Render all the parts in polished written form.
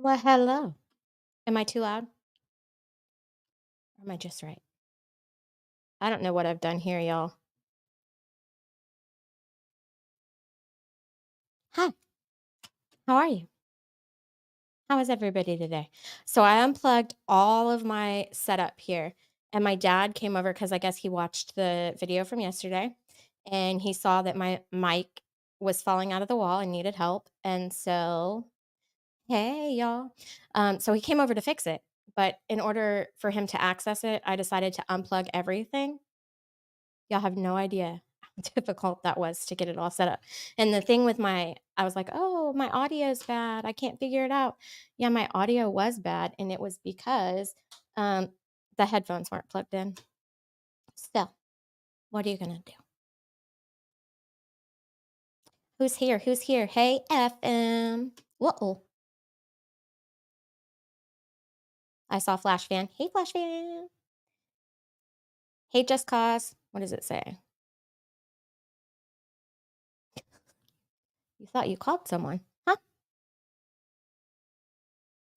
Well, hello. Am I too loud? Or am I just right? I don't know what I've done here, y'all. Hi, how are you? How is everybody today? So I unplugged all of my setup here, and my dad came over because I guess he watched the video from yesterday, and he saw that my mic was falling out of the wall and needed help. And so, hey, y'all. So he came over to fix it. But in order for him to access it, I decided to unplug everything. Y'all have no idea how difficult that was to get it all set up. And the thing with I was like, "Oh, my audio is bad. I can't figure it out." Yeah, my audio was bad, and it was because, um, the headphones weren't plugged in. Still, what are you gonna do? Who's here? Who's here? Hey, FM. Whoa. I saw Flash Fan. Hey, Flash Fan. Hey, Just Cause. What does it say? You thought you called someone. Huh?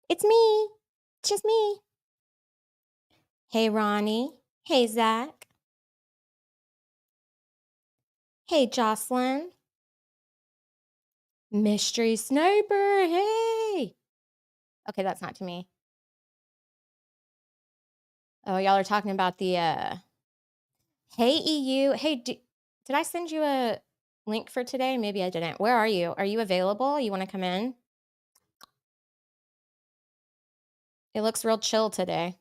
It's me. It's just me. Hey, Ronnie. Hey, Zach. Hey, Jocelyn. Mystery sniper, hey! Okay, that's not to me. Oh, y'all are talking about hey, EU. Hey, did I send you a link for today? Maybe I didn't. Where are you? Are you available? You wanna come in? It looks real chill today.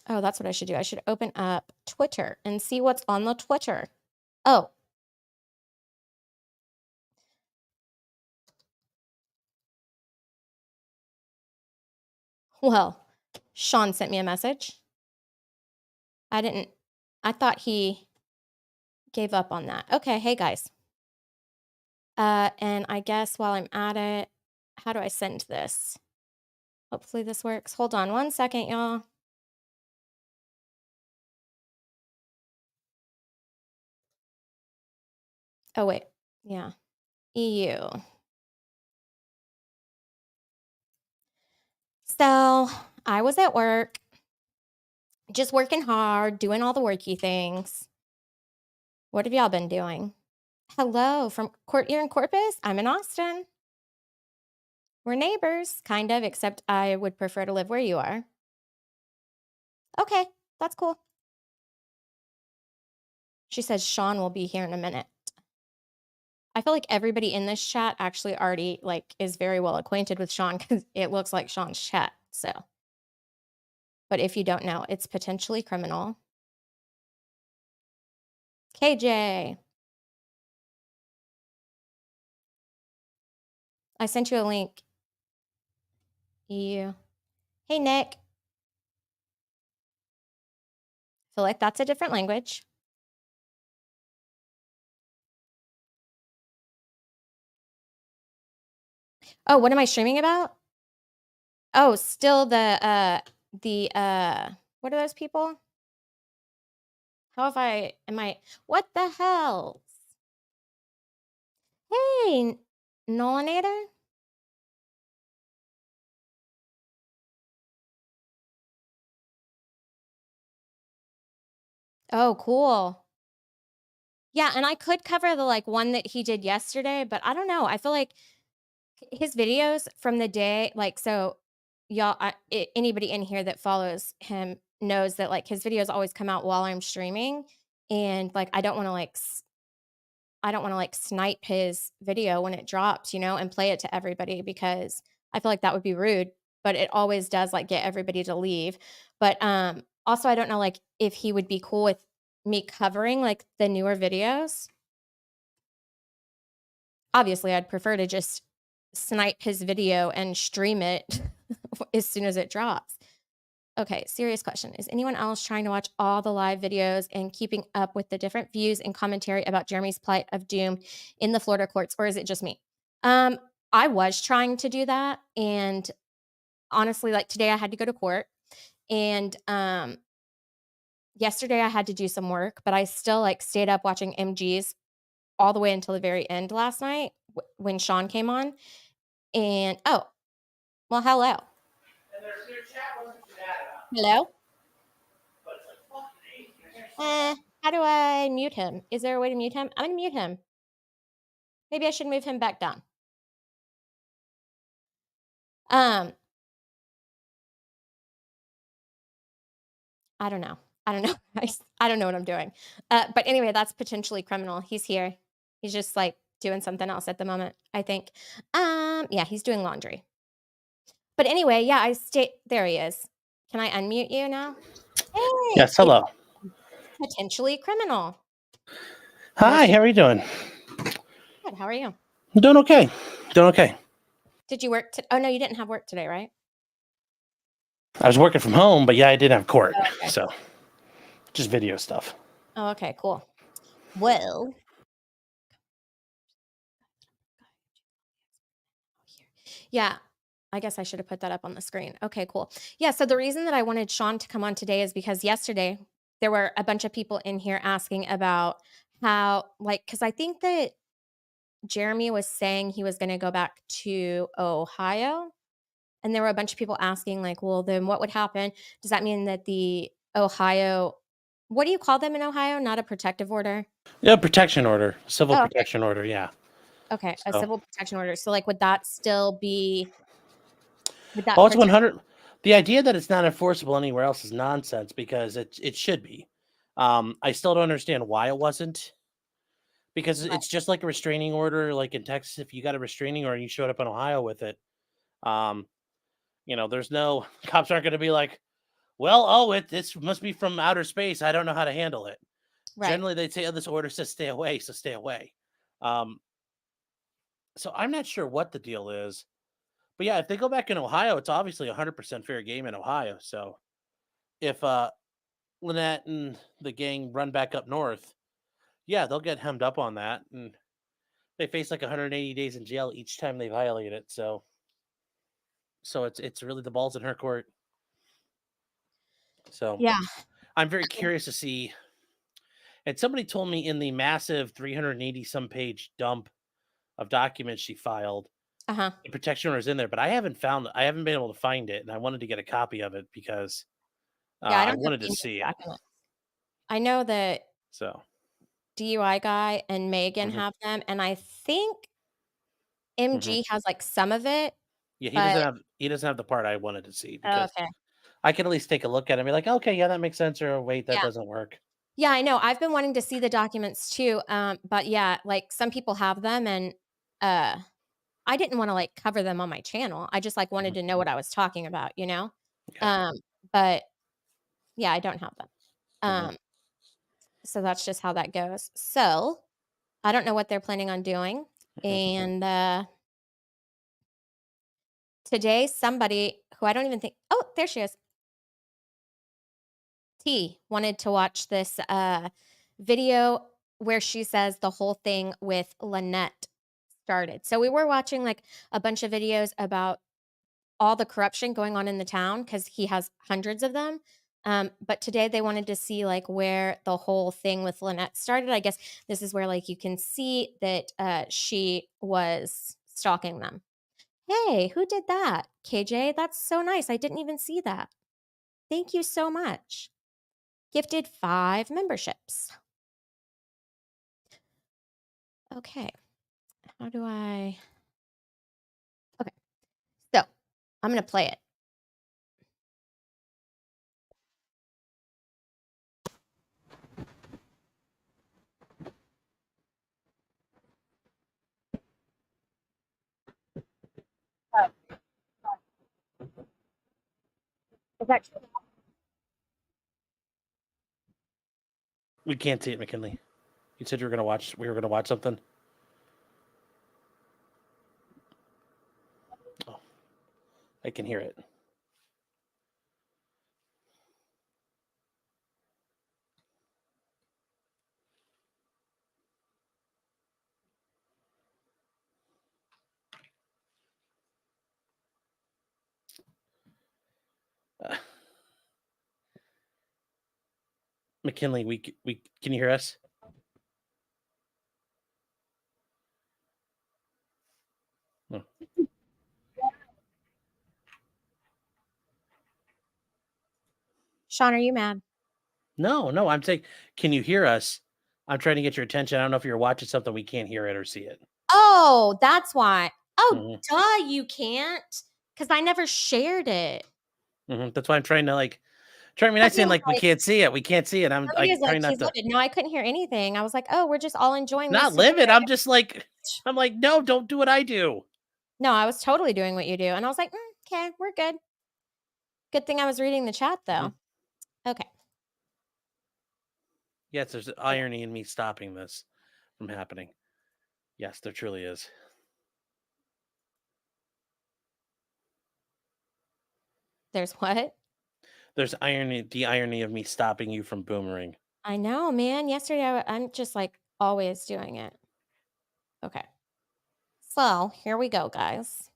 Oh, that's what I should do. I should open up Twitter and see what's on the Twitter. Oh, well, Sean sent me a message. I didn't I thought he gave up on that. Okay, hey, guys. And I guess while I'm at it, how do I send this? Hopefully this works. Hold on one second, y'all. Oh, wait. Yeah. EU. So I was at work, just working hard, doing all the worky things. What have y'all been doing? Hello from you're in Corpus. I'm in Austin. We're neighbors, kind of, except I would prefer to live where you are. Okay, that's cool. She says Sean will be here in a minute. I feel like everybody in this chat actually already like is very well acquainted with Sean because it looks like Sean's chat. So, but if you don't know, it's potentially criminal. KJ, I sent you a link. You. Hey Nick. Feel like that's a different language. Oh, what am I streaming about? Oh, still the what are those people? How have I am I what the hell? Hey, Nolanator? Oh, cool. Yeah, and I could cover the like one that he did yesterday, but I don't know. I feel like his videos from the day, like, so y'all, anybody in here that follows him knows that like his videos always come out while I'm streaming, and like I don't want to like snipe his video when it drops, and play it to everybody because I feel like that would be rude. But it always does like get everybody to leave. But also I don't know like if he would be cool with me covering like the newer videos. Obviously, I'd prefer to just snipe his video and stream it as soon as it drops. Okay, serious question. Is anyone else trying to watch all the live videos and keeping up with the different views and commentary about Jeremy's plight of doom in the Florida courts, or is it just me? Um, I was trying to do that, and honestly, like today I had to go to court, and yesterday I had to do some work, but I still like stayed up watching MGs all the way until the very end last night when Sean came on. And oh, well, hello. Hello? How do I mute him? Is there a way to mute him? I'm gonna mute him. Maybe I should move him back down. Um, I don't know. I don't know. I don't know what I'm doing. But anyway, that's potentially criminal. He's here. He's just like doing something else at the moment, I think. Yeah, he's doing laundry. But anyway, yeah, I stay there he is. Can I unmute you now? Hey, Yes, hello. potentially criminal. Hi, how are you doing? Good. How are you? I'm doing okay. Doing okay. Did you work? Oh no, you didn't have work today, right? I was working from home, but yeah, I did have court. Oh, okay. So just video stuff. Oh, okay, cool. Well, yeah, I guess I should have put that up on the screen. Okay, cool. Yeah, so the reason that I wanted Sean to come on today is because yesterday there were a bunch of people in here asking about how, like, because I think that Jeremy was saying he was going to go back to Ohio. And there were a bunch of people asking, like, well, then what would happen? Does that mean that the Ohio, what do you call them in Ohio? Not a protective order? Yeah, protection order, civil Oh, okay. protection order. Yeah. Okay, a So, civil protection order. So, like, would that still be, would that well, it's protect? 100. The idea that it's not enforceable anywhere else is nonsense because it should be. I still don't understand why it wasn't because it's just like a restraining order. Like in Texas, if you got a restraining order and you showed up in Ohio with it, um, there's no cops aren't going to be like, well, this must be from outer space. I don't know how to handle it. Right. Generally, they'd say, "Oh, this order says stay away, so stay away." Um, so I'm not sure what the deal is, but yeah, if they go back in Ohio, it's obviously 100% fair game in Ohio. So if Lynette and the gang run back up north, yeah, they'll get hemmed up on that, and they face like 180 days in jail each time they violate it. So it's really the balls in her court. So Yeah. I'm very curious to see. And somebody told me in the massive 380 some page dump of documents she filed, Uh-huh. the protection order is in there, but I haven't been able to find it, and I wanted to get a copy of it because Yeah, I I don't have wanted to any of see the it. documents. I know that So DUI guy and Megan mhm, have them, and I think mhm. MG has, like, some of it, Yeah, but he doesn't have the part I wanted to see because okay. I can at least take a look at it and be like, okay, yeah, that makes sense, or wait, that Yeah. doesn't work. Yeah, I know. I've been wanting to see the documents too, but yeah, like, some people have them, and, uh, I didn't wanna, like, cover them on my channel. I just, like, wanted Mhm, to know what I was talking about, you know? yeah. Um, but yeah, I don't have them. Mhm, Um, so that's just how that goes. So, I don't know what they're planning on doing, mhm. and, today somebody who I don't even think, oh, there she is. T wanted to watch this, video where she says the whole thing with Lynette started. So we were watching, like, a bunch of videos about all the corruption going on in the town because he has hundreds of them. But today they wanted to see, like, where the whole thing with Lynette started. I guess this is where, like, you can see that she was stalking them. Hey, who did that? KJ, that's so nice. I didn't even see that. Thank you so much. Gifted 5 memberships. Okay. How do I? Okay. So I'm going to play it. Is that true? We can't see it, McKinley. You said we were gonna watch something. Oh, I can hear it. Uh, McKinley, we can you hear us? Sean, are you mad? No, no, I'm saying, can you hear us? I'm trying to get your attention. I don't know if you're watching something, we can't hear it or see it. Oh, that's why. Oh, Mhm, duh, you can't, because I never shared it. mhm. That's why I'm trying to, like, trying to be nice saying, Somebody like, "We can't see it, we can't see it." I'm, like, was like, trying not "He's to livid." No, I couldn't hear anything. I was like, "Oh, we're just all enjoying this not together." live it, I'm just like I'm like, "No, don't do what I do." No, I was totally doing what you do, and I was like, "'Kay, we're good." Good thing I was reading the chat, Mhm. though. Okay. Yes, there's irony in me stopping this from happening. Yes, there truly is. There's what? There's irony the irony of me stopping you from boomerang. I know, man. Yesterday, I'm just, like, always doing it. Okay. So, here we go, guys.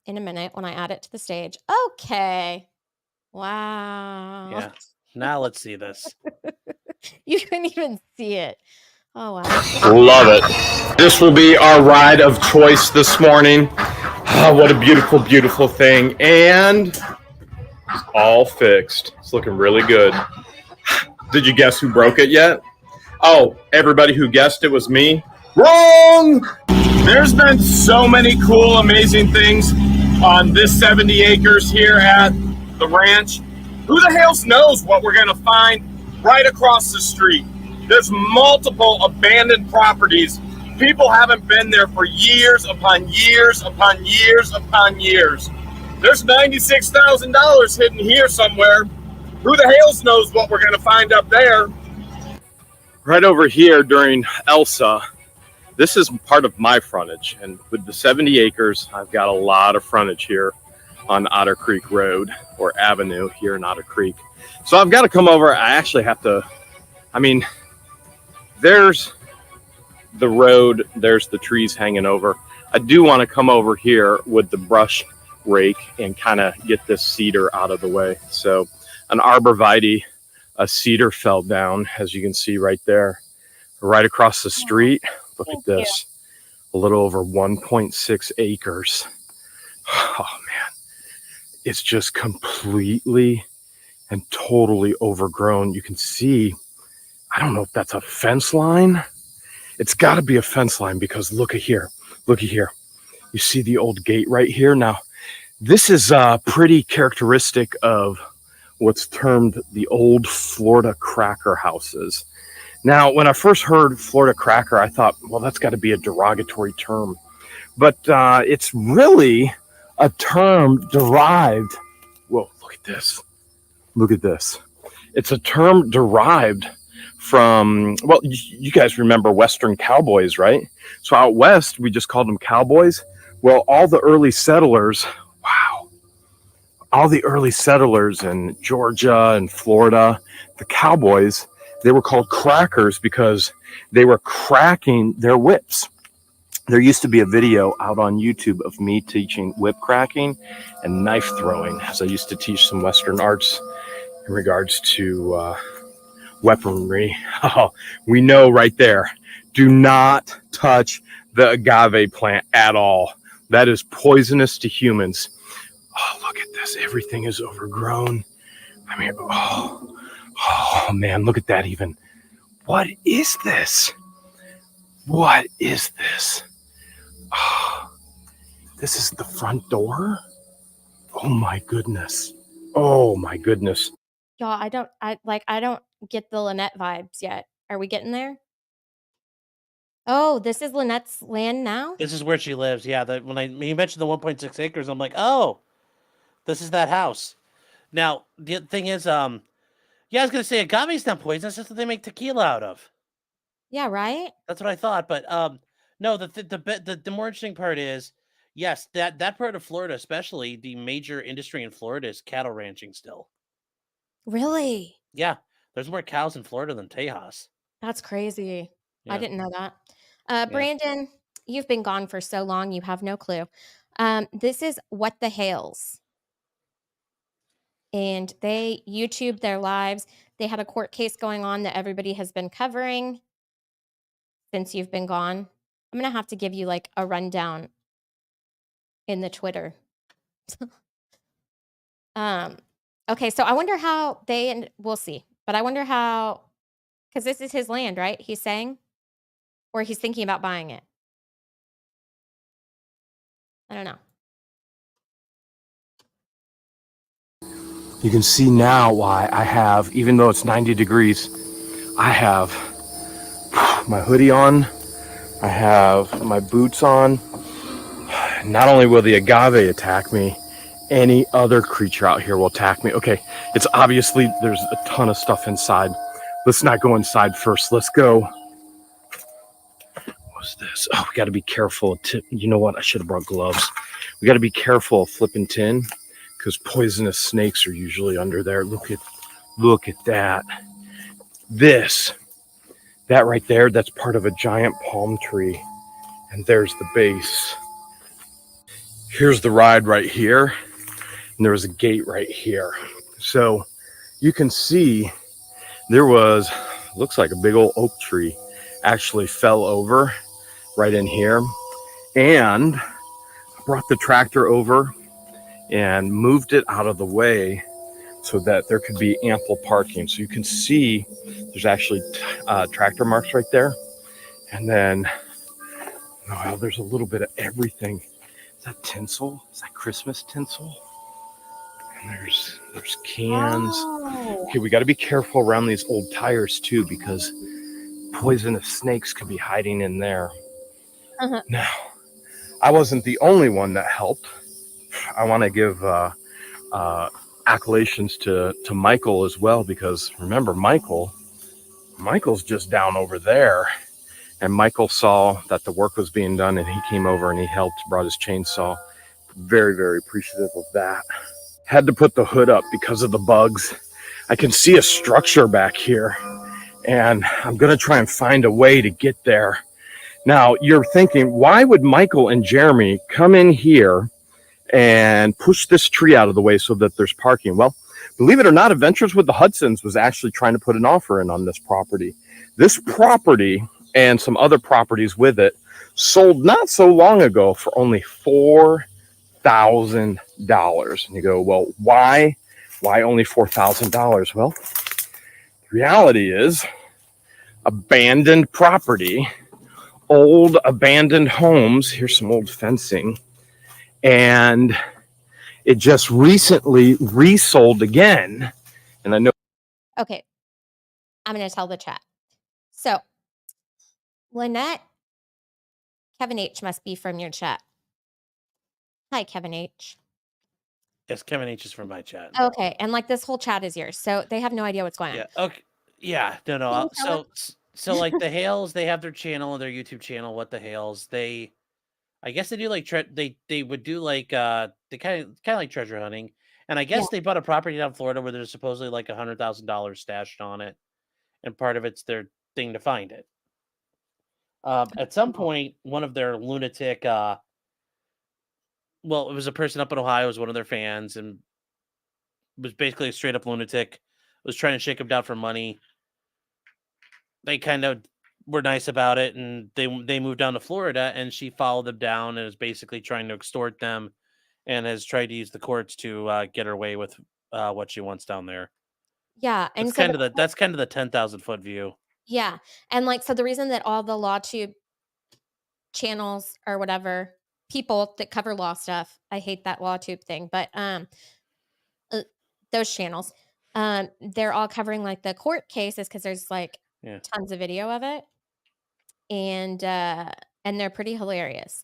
In a minute when I add it to the stage. Okay. Wow. Yeah. Now let's see this. You couldn't even see it. Oh, wow. Love it. This will be our ride of choice this morning. Ah, what a beautiful, beautiful thing. And it's all fixed. It's looking really good. Did you guess who broke it yet? Oh, everybody who guessed it was me. Wrong! There's been so many cool, amazing things on this 70 acres here at the ranch. Who the hell knows what we're going to find right across the street? There's multiple abandoned properties. People haven't been there for years upon years upon years upon years. There's $96,000 hidden here somewhere. Who the hell knows what we're going to find up there? Right over here during Elsa, this is part of my frontage, and with the 70 acres, I've got a lot of frontage here on Otter Creek Road or Avenue here in Otter Creek. So I've got to come over. I actually have to, I mean, there's the road, there's the trees hanging over. I do want to come over here with the brush rake and kind of get this cedar out of the way. So an arborvitae, a cedar fell down, as you can see right there, right across the street. Look Thank at you. this, a little over 1.6 acres. Oh man, it's just completely and totally overgrown. You can see, I don't know if that's a fence line. It's got to be a fence line because look at here. Look at here. You see the old gate right here? Now, this is pretty characteristic of what's termed the old Florida cracker houses. Now, when I first heard Florida cracker, I thought, well, that's got to be a derogatory term. But it's really a term derived. Whoa, look at this. Look at this. It's a term derived from, well, you guys remember Western cowboys, right? So out west, we just called them cowboys. Well, all the early settlers, wow, all the early settlers in Georgia and Florida, the cowboys, they were called crackers because they were cracking their whips. There used to be a video out on YouTube of me teaching whip cracking and knife throwing, as I used to teach some Western arts in regards to weaponry. Oh, we know right there. Do not touch the agave plant at all. That is poisonous to humans. Oh, look at this. Everything is overgrown. I mean, oh man, look at that even. What is this? What is this? Oh, this is the front door? Oh my goodness. Oh my goodness. Y'all, I don't get the Lynette vibes yet. Are we getting there? Oh, this is Lynette's land now? This is where she lives, yeah, when you mentioned the 1.6 acres, I'm like, "Oh, this is that house." Now, the thing is, yeah, I was gonna say agave's not poisonous, that's what they make tequila out of. Yeah, right? That's what I thought, but, no, the more interesting part is, yes, that part of Florida, especially, the major industry in Florida is cattle ranching still. Really? Yeah, there's more cows in Florida than Tejas. That's crazy. I Yeah, didn't know that. yeah. Brandon, you've been gone for so long, you have no clue. This is What the Hales, and they YouTube their lives. They had a court case going on that everybody has been covering since you've been gone. I'm gonna have to give you, like, a rundown in the Twitter. Um, Okay, so I wonder how they and we'll see, but I wonder how, because this is his land, right? He's saying? Or he's thinking about buying it. I don't know. You can see now why I have, even though it's 90 degrees, I have my hoodie on, I have my boots on. Not only will the agave attack me, any other creature out here will attack me. Okay, it's obviously there's a ton of stuff inside. Let's not go inside first. Let's go. What's this? Oh, we got to be careful. You know what? I should have brought gloves. We got to be careful of flipping tin because poisonous snakes are usually under there. Look at that. That right there, that's part of a giant palm tree. And there's the base. Here's the ride right here. And there was a gate right here. So you can see there looks like a big old oak tree actually fell over right in here. And I brought the tractor over and moved it out of the way so that there could be ample parking. So you can see there's actually tractor marks right there. And then, well, there's a little bit of everything. Is that tinsel? Is that Christmas tinsel? And there's cans. Oh. Okay, we got to be careful around these old tires too because poisonous snakes could be hiding in there. Uh-huh. Now, I wasn't the only one that helped. I want to give accolations to Michael as well because remember, Michael's just down over there. And Michael saw that the work was being done and he came over and he helped, brought his chainsaw. Very, very appreciative of that. Had to put the hood up because of the bugs. I can see a structure back here and I'm going to try and find a way to get there. Now, you're thinking, why would Michael and Jeremy come in here and push this tree out of the way so that there's parking? Well, believe it or not, Adventures with the Hudsons was actually trying to put an offer in on this property. This property and some other properties with it sold not so long ago for only $4,000. And you go, well, why only $4,000? Well, the reality is abandoned property, old abandoned homes. Here's some old fencing. And it just recently resold again. And I know. Okay. I'm going to tell the chat. So, Lynette, Kevin H must be from your chat. Hi, Kevin H. Yes, Kevin H is from my chat. Okay. And like this whole chat is yours. So they have no idea what's going on. Yeah. Okay. Yeah. No. Can you tell us? So like the Hales, they have their channel, their YouTube channel. What the Hales? I guess they do like they would do like they kind of like treasure hunting. And I Yeah. guess they bought a property down in Florida where there's supposedly like $100,000 stashed on it, and part of it's their thing to find it. At some point, one of their lunatic, well, it was a person up in Ohio, was one of their fans, and was basically a straight up lunatic. Was trying to shake him down for money. They kind of were nice about it, and they moved down to Florida, and she followed them down and is basically trying to extort them, and has tried to use the courts to get her way with what she wants down there. Yeah. That's And so, kind of the 10,000-foot view. yeah. And like, so the reason that all the LawTube channels or whatever, people that cover law stuff, I hate that LawTube thing, but uh, those channels, they're all covering like the court cases because there's like Yeah. tons of video of it. And they're pretty hilarious.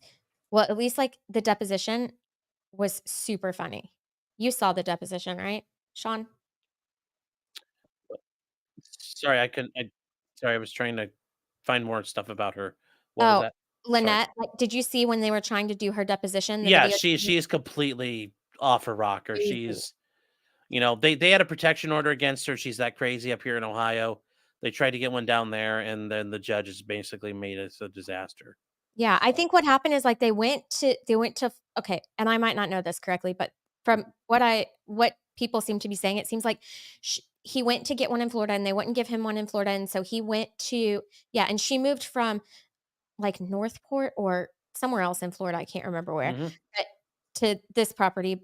Well, at least like the deposition was super funny. You saw the deposition, right, Sean? Sorry, I couldn't. Sorry, I was trying to find more stuff about her. What was Oh, that? Sorry. Lynette, like, did you see when they were trying to do her deposition, the Yeah, video? she is completely off her rocker. Crazy. She's, they had a protection order against her. She's that crazy up here in Ohio. They tried to get one down there, and then the judges basically made it a disaster. Yeah, I So, think what happened is, like, they went to okay, and I might not know this correctly, but from what people seem to be saying, it seems like he went to get one in Florida, and they wouldn't give him one in Florida, and so he went to yeah, and she moved from, like, Northport or somewhere else in Florida, I can't remember where, mhm. but to this property.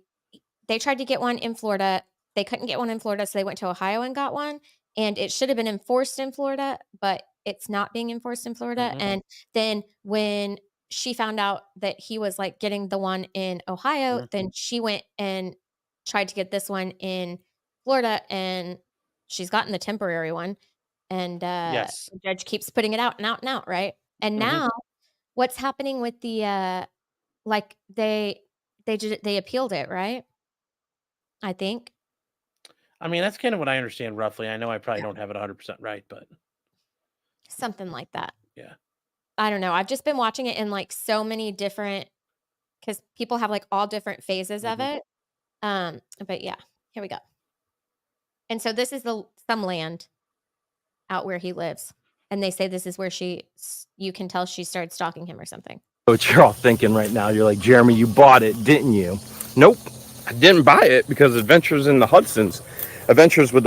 They tried to get one in Florida. they couldn't get one in Florida, so they went to Ohio and got one, and it should have been enforced in Florida, but it's not being enforced in Florida, Hmm. and then when she found out that he was, like, getting the one in Ohio, Hmm. then she went and tried to get this one in Florida, and she's gotten the temporary one, and, Yes. the judge keeps putting it out and out and out, right? And Hmm. now what's happening with the, like, they appealed it, right? I think? I mean, that's kind of what I understand roughly. I know I probably Yeah. don't have it 100% right, but Something like that. yeah. I don't know, I've just been watching it in, like, so many different, because people have, like, all different phases of Hmm. it, but yeah, here we go. And so this is some land out where he lives, and they say this is where you can tell she started stalking him or something. What you're all thinking right now, you're like, Jeremy, you bought it, didn't you? Nope, I didn't buy it because Adventures with the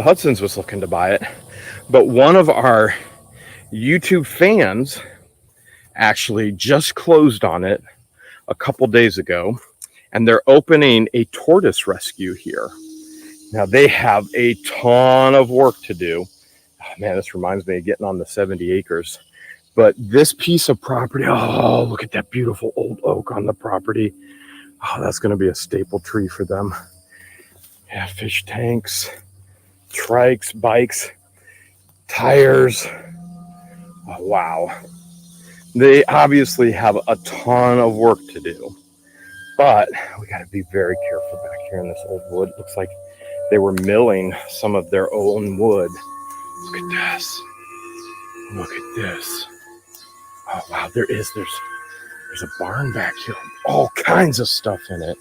Hudsons was looking to buy it. But one of our YouTube fans actually just closed on it a couple days ago, and they're opening a tortoise rescue here. Now they have a ton of work to do. Oh, man, this reminds me of getting on the 70 acres. But this piece of property, oh, look at that beautiful old oak on the property. Oh, that's going to be a staple tree for them. Yeah, fish tanks, trikes, bikes, tires. Oh, wow. They obviously have a ton of work to do, but we got to be very careful back here in this old wood. It looks like they were milling some of their own wood. Look at this. Look at this. Oh, wow. There's a barn back here. All kinds of stuff in it.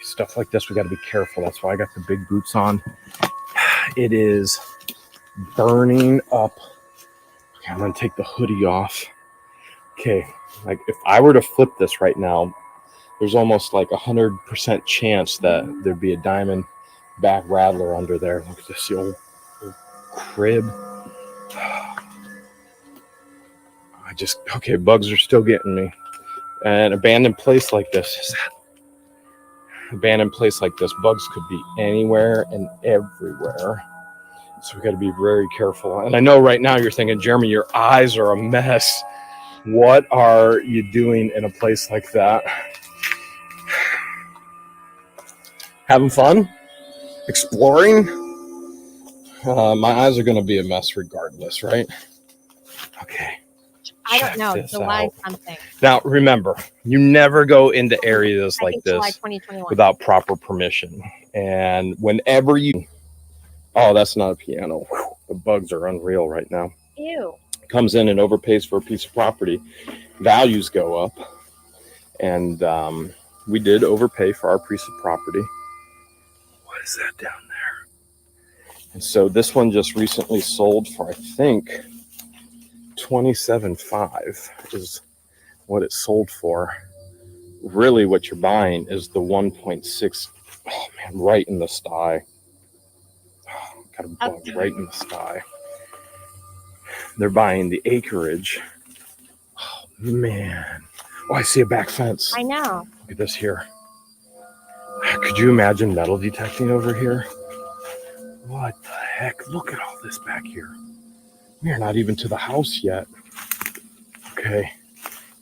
Stuff like this, we got to be careful. That's why I got the big boots on. It is burning up. Okay, I'm going to take the hoodie off. Okay, like if I were to flip this right now, there's almost like 100% chance that there'd be a diamond back rattler under there. Look at this old crib. Okay, bugs are still getting me. An abandoned place like this, bugs could be anywhere and everywhere. So we got to be very careful. And I know right now you're thinking, Jeremy, your eyes are a mess. What are you doing in a place like that? Having fun? Exploring? My eyes are going to be a mess regardless, right? Okay. I don't Check know, this July out. something. Now, remember, you never go into areas I like think July this 2021. without proper permission. And whenever oh, that's not a piano. Whew, the bugs are unreal right now. Ew. Comes in and overpays for a piece of property. Values go up. And we did overpay for our piece of property. What is that down there? And so this one just recently sold for, I think, $27,500 is what it sold for. Really what you're buying is the 1.6. Oh man, right in the sty. Oh, got a bug right in the sty. They're buying the acreage. Oh man. Oh, I see a back fence. I know. Look at this here. Could you imagine metal detecting over here? What the heck? Look at all this back here. We are not even to the house yet. Okay.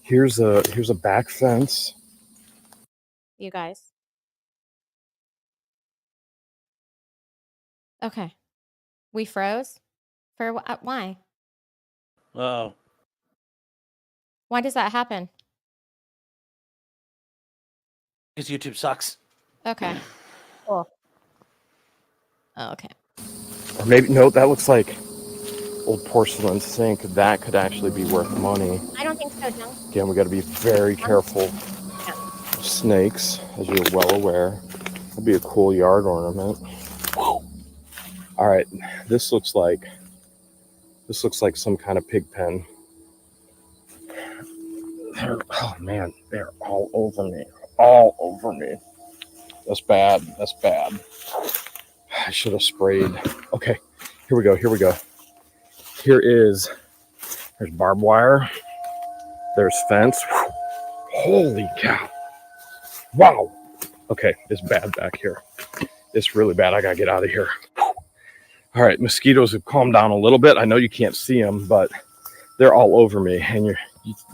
Here's a back fence. You guys. Okay. We froze? For why? Oh, Why does that happen? because YouTube sucks. Okay. Cool. Oh, okay. Or maybe, no, that looks like old porcelain sink. That could actually be worth money. I don't think so, Jung. Again, we got to be very careful Yeah. of snakes, as you're well aware. That'd be a cool yard ornament. All right, this looks like some kind of pig pen. Oh man, they're all over me. All over me. That's bad. That's bad. I should have sprayed. Okay, here we go. There's barbed wire. There's fence. Holy cow. Wow. Okay, it's bad back here. It's really bad. I gotta get out of here. All right, mosquitoes have calmed down a little bit. I know you can't see them, but they're all over me. And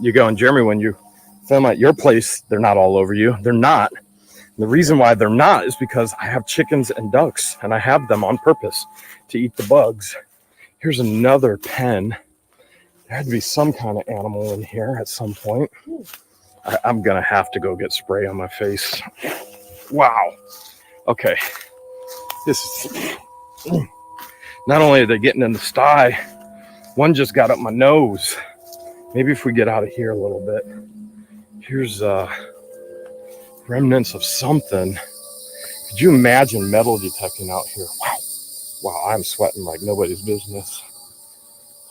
you're going, Jeremy, when you film at your place, they're not all over you. They're not. The reason why they're not is because I have chickens and ducks, and I have them on purpose to eat the bugs. Here's another pen. There had to be some kind of animal in here at some point. I'm going to have to go get spray on my face. Wow. Okay. This is... Not only are they getting in the sty, one just got up my nose. Maybe if we get out of here a little bit. Here's remnants of something. Could you imagine metal detecting out here? Wow. Wow, I'm sweating like nobody's business.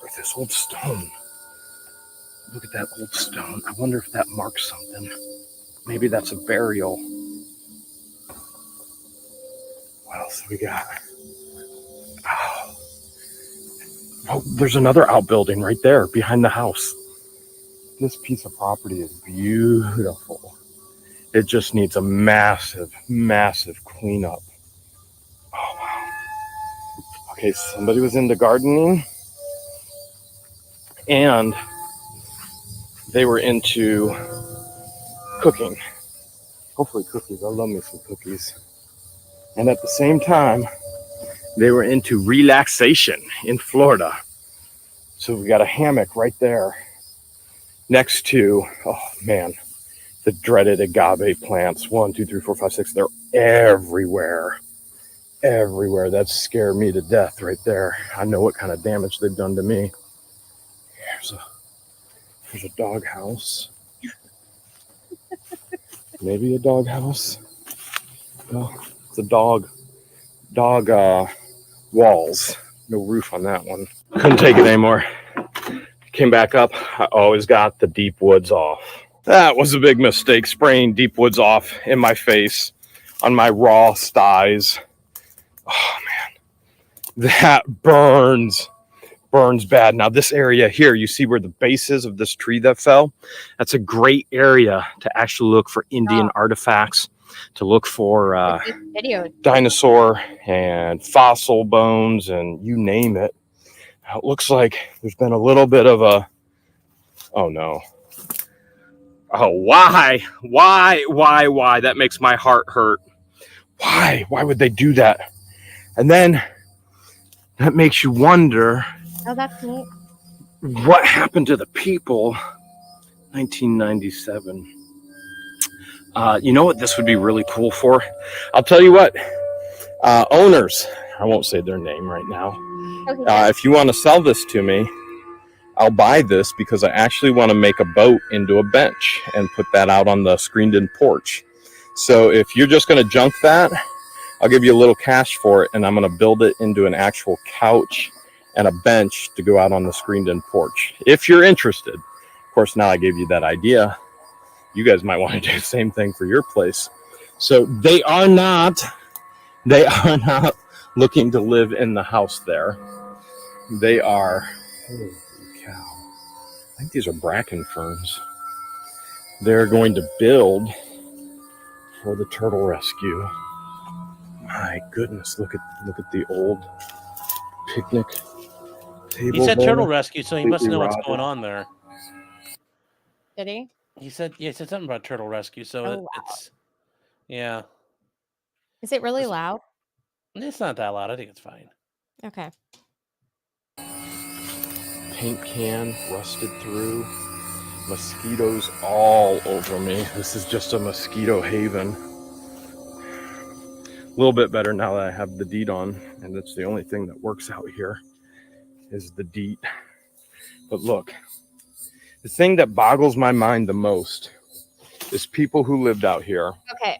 Look at this old stone. Look at that old stone. I wonder if that marks something. Maybe that's a burial. What else we got? Oh, there's another outbuilding right there behind the house. This piece of property is beautiful. It just needs a massive, massive cleanup. Oh, wow. Okay, somebody was into gardening and they were into cooking. Hopefully cookies. I love me some cookies. And at the same time, they were into relaxation in Florida. So we got a hammock right there next to, oh man, the dreaded agave plants. 1, 2, 3, 4, 5, 6. They're everywhere. Everywhere. That scared me to death right there. I know what kind of damage they've done to me. There's a dog house. Maybe a dog house. No, it's a dog walls. No roof on that one. Couldn't take it anymore. Came back up. I always got the deep woods off. That was a big mistake, spraying deep woods off in my face on my raw sties. Oh man, that burns bad. Now this area here, you see where the base is of this tree that fell? That's a great area to actually look for Indian artifacts, to look for dinosaur and fossil bones and you name it. Now, it looks like there's been a little bit of a, oh no. Oh, why? That makes my heart hurt. Why would they do that? And then that makes you wonder, Oh, that's neat. what happened to the people 1997? You know what this would be really cool for? I'll tell you what, owners, I won't say their name right now. Okay. If you want to sell this to me, I'll buy this because I actually want to make a boat into a bench and put that out on the screened-in porch. So if you're just going to junk that, I'll give you a little cash for it, and I'm going to build it into an actual couch and a bench to go out on the screened-in porch. If you're interested. Of course, now I gave you that idea. You guys might want to do the same thing for your place. So they are not looking to live in the house there. They are, holy cow. I think these are bracken ferns. They're going to build for the turtle rescue. My goodness, look at the old picnic table. He said there. turtle rescue, so he must know what's Completely going rotted. on there. Did he? He said something about turtle rescue, so Oh, wow. it's, yeah. Is it really loud? It's not that loud. I think it's fine. Okay. Paint can rusted through. Mosquitoes all over me. This is just a mosquito haven. A little bit better now that I have the DEET on, and that's the only thing that works out here is the DEET. But look, the thing that boggles my mind the most is people who lived out here. Okay.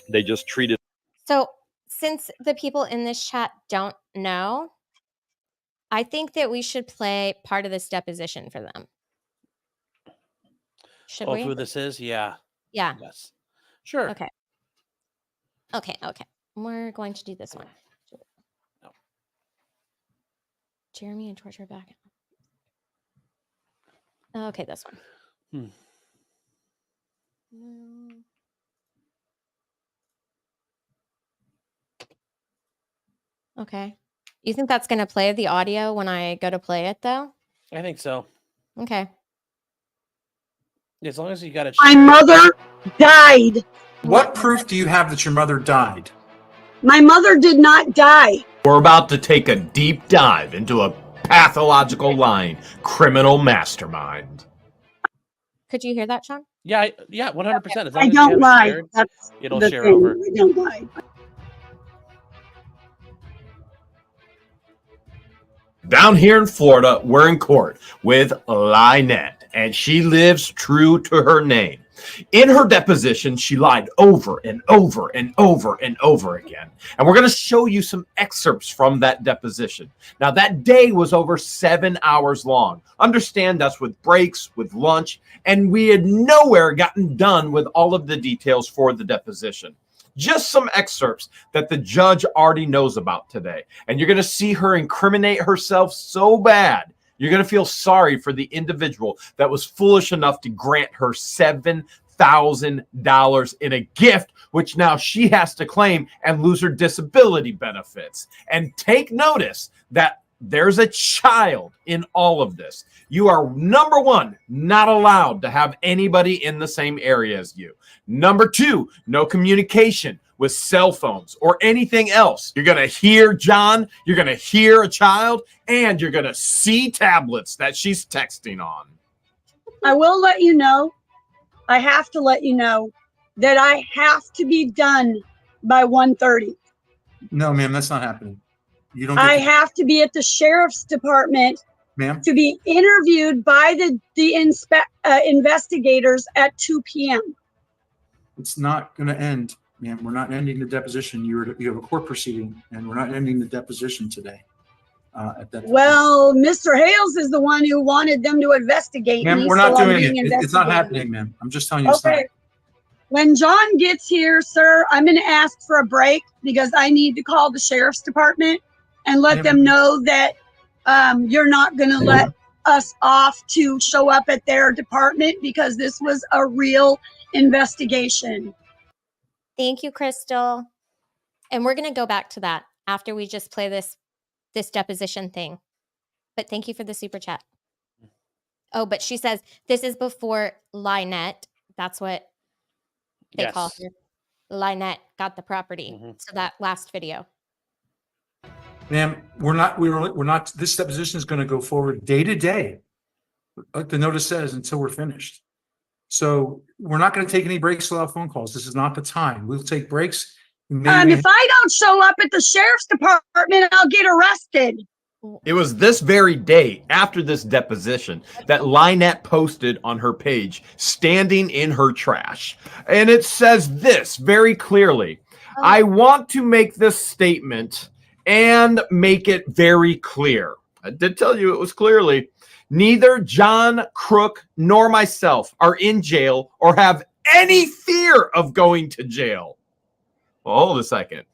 They just treated. So since the people in this chat don't know, I think that we should play part of this deposition for them. Should Oh, we? who this is? Yeah. Yeah. Yes. Sure. Okay. We're going to do this one. No. Jeremy and George are back. Okay, this one. No. Okay. You think that's going to play the audio when I go to play it, though? I think so. Okay. As long as you got it. My mother died. What proof do you have that your mother died? My mother did not die. We're about to take a deep dive into a pathological lying criminal mastermind. Could you hear that, Sean? Yeah, 100%. As long I as you don't have it lie. shared, That's it'll the share thing. over. I don't lie. Down here in Florida, we're in court with Lynette, and she lives true to her name. In her deposition, she lied over and over and over and over again. And we're going to show you some excerpts from that deposition. Now, that day was over 7 hours long. Understand that's with breaks, with lunch, and we had nowhere gotten done with all of the details for the deposition. Just some excerpts that the judge already knows about today. And you're going to see her incriminate herself so bad, you're going to feel sorry for the individual that was foolish enough to grant her $7,000 in a gift, which now she has to claim and lose her disability benefits. And take notice that there's a child in all of this. You are, number one, not allowed to have anybody in the same area as you. Number two, no communication with cell phones or anything else. You're going to hear John, you're going to hear a child, and you're going to see tablets that she's texting on. I will let you know, I have to let you know that I have to be done by 1:30. No, ma'am, that's not happening. You don't. I have to be at the sheriff's department, ma'am. to be interviewed by the investigators at 2 p.m. It's not going to end, ma'am. We're not ending the deposition. You have a court proceeding, and we're not ending the deposition today. At that. Well, Mr. Hales is the one who wanted them to investigate Ma'am, me. we're not so I'm doing being it. It's not investigated. happening, ma'am. I'm just telling you. It's not. Okay. When John gets here, sir, I'm going to ask for a break because I need to call the sheriff's department and let them know that you're not going to let us off to show up at their department because this was a real investigation. Thank you, Crystal. And we're going to go back to that after we just play this deposition thing. But thank you for the super chat. Oh, but she says this is before Lynette. That's what they call her. Lynette got the property. Mm-hmm. So that last video. Ma'am, we're not, this deposition is going to go forward day to day, like the notice says, until we're finished. So we're not going to take any breaks without phone calls. This is not the time. We'll take breaks. If I don't show up at the sheriff's department, I'll get arrested. It was this very day after this deposition that Lynette posted on her page, standing in her trash. And it says this very clearly. I want to make this statement and make it very clear. I did tell you it was clearly. Neither John Crook nor myself are in jail or have any fear of going to jail. Well, hold a second.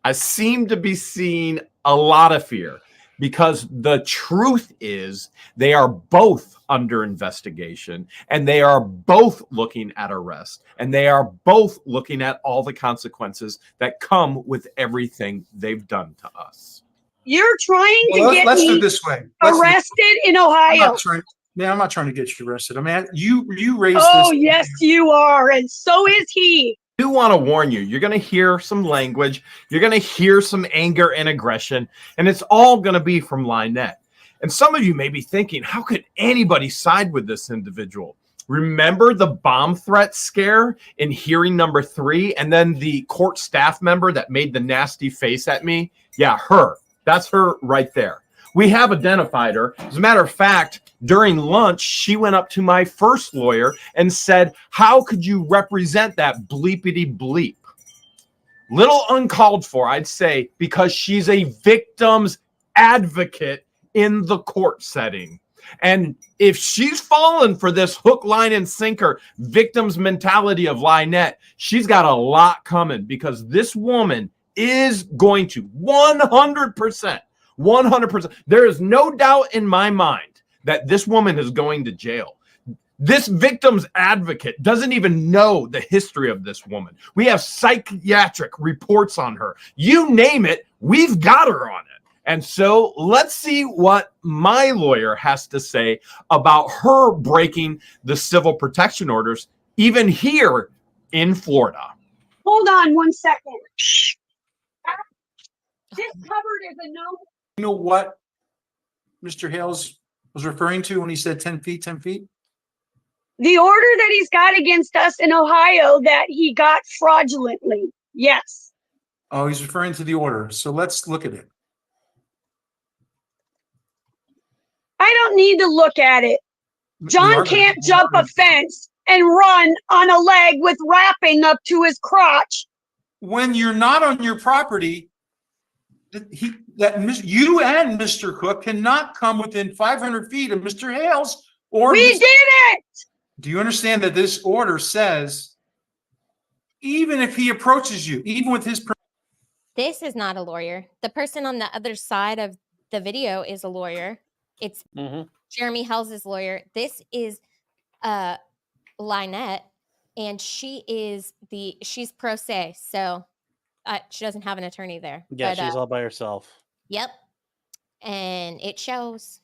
I seem to be seeing a lot of fear. Because the truth is they are both under investigation and they are both looking at arrest and they are both looking at all the consequences that come with everything they've done to us. You're trying to get let's me do it this way. arrested in Ohio. I'm not trying to get you arrested. I mean, you raised this. Oh, yes, you are. And so is he. I do want to warn you, you're going to hear some language, you're going to hear some anger and aggression, and it's all going to be from Lynette. And some of you may be thinking, how could anybody side with this individual? Remember the bomb threat scare in hearing number 3, and then the court staff member that made the nasty face at me? Yeah, her. That's her right there. We have identified her. As a matter of fact, during lunch, she went up to my first lawyer and said, how could you represent that bleepity bleep? Little uncalled for, I'd say, because she's a victim's advocate in the court setting. And if she's fallen for this hook, line, and sinker victim's mentality of Lynette, she's got a lot coming because this woman is going to 100%. There is no doubt in my mind that this woman is going to jail. This victim's advocate doesn't even know the history of this woman. We have psychiatric reports on her. You name it, We've got her on it. And so let's see what my lawyer has to say about her breaking the civil protection orders, even here in Florida. Hold on 1 second. This cupboard is a no. You know what Mr. Hales was referring to when he said 10 feet, 10 feet? The order that he's got against us in Ohio that he got fraudulently. Yes. Oh, he's referring to the order. So let's look at it. I don't need to look at it. John can't jump a fence and run on a leg with wrapping up to his crotch. When you're not on your property, you and Mr. Cook cannot come within 500 feet of Mr. Hales or We did it. Do you understand that this order says even if he approaches you, even with his This is not a lawyer. The person on the other side of the video is a lawyer. It's Jeremy Hell's lawyer. This is Lynette, and she's pro se, so she doesn't have an attorney there. Yeah, but, she's all by herself. Yep, and it shows.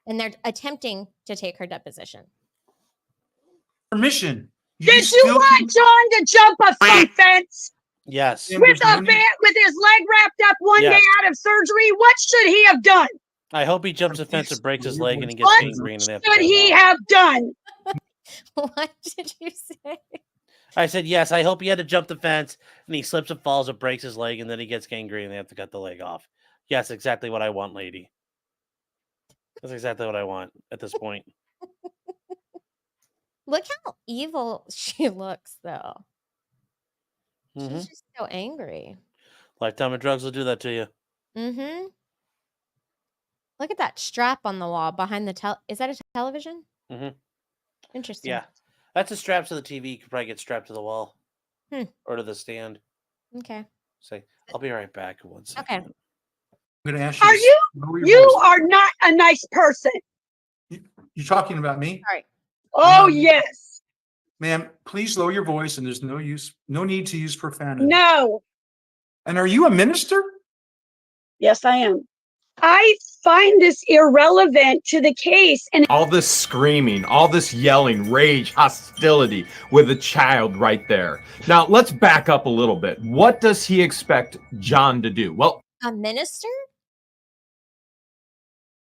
And they're attempting to take her deposition. permission. Did you want John to jump a fence? Yes. With his leg wrapped up one day out of surgery? What should he have done? I hope he jumps a fence and breaks his leg and he gets What gangrene. And should he have done? What did you say? I said, yes, I hope he had to jump the fence and he slips and falls and breaks his leg and then he gets gangrene and they have to cut the leg off. Yes, exactly what I want, lady. That's exactly what I want at this point. Look how evil she looks, though. She's just so angry. Lifetime of drugs will do that to you. Mm-hmm. Look at that strap on the wall behind the is that a television? Mm-hmm. Interesting. Yeah. That's a strap to the TV. You could probably get strapped to the wall. Or to the stand. Okay. Say, I'll be right back in 1 second. Okay. I'm going to ask you. You are not a nice person. You're talking about me? All right. Oh, yes. Ma'am, please lower your voice and there's no need to use profanity. No. And are you a minister? Yes, I am. I find this irrelevant to the case. And all this screaming, all this yelling, rage, hostility with a child right there. Now, let's back up a little bit. What does he expect John to do? Well, a minister?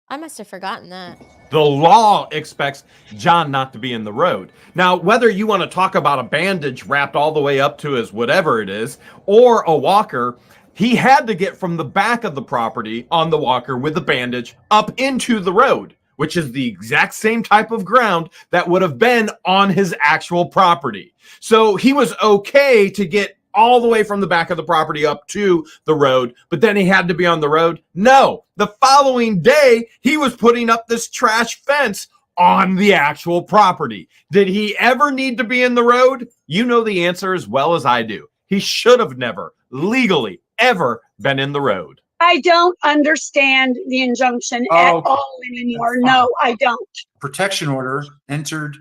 I must have forgotten that. The law expects John not to be in the road. Now, whether you want to talk about a bandage wrapped all the way up to his whatever it is, or a walker, he had to get from the back of the property on the walker with the bandage up into the road, which is the exact same type of ground that would have been on his actual property. So he was okay to get all the way from the back of the property up to the road, but then he had to be on the road? No. The following day, he was putting up this trash fence on the actual property. Did he ever need to be in the road? You know the answer as well as I do. He should have never legally ever been in the road. I don't understand the injunction at all anymore. No, I don't. Protection order entered.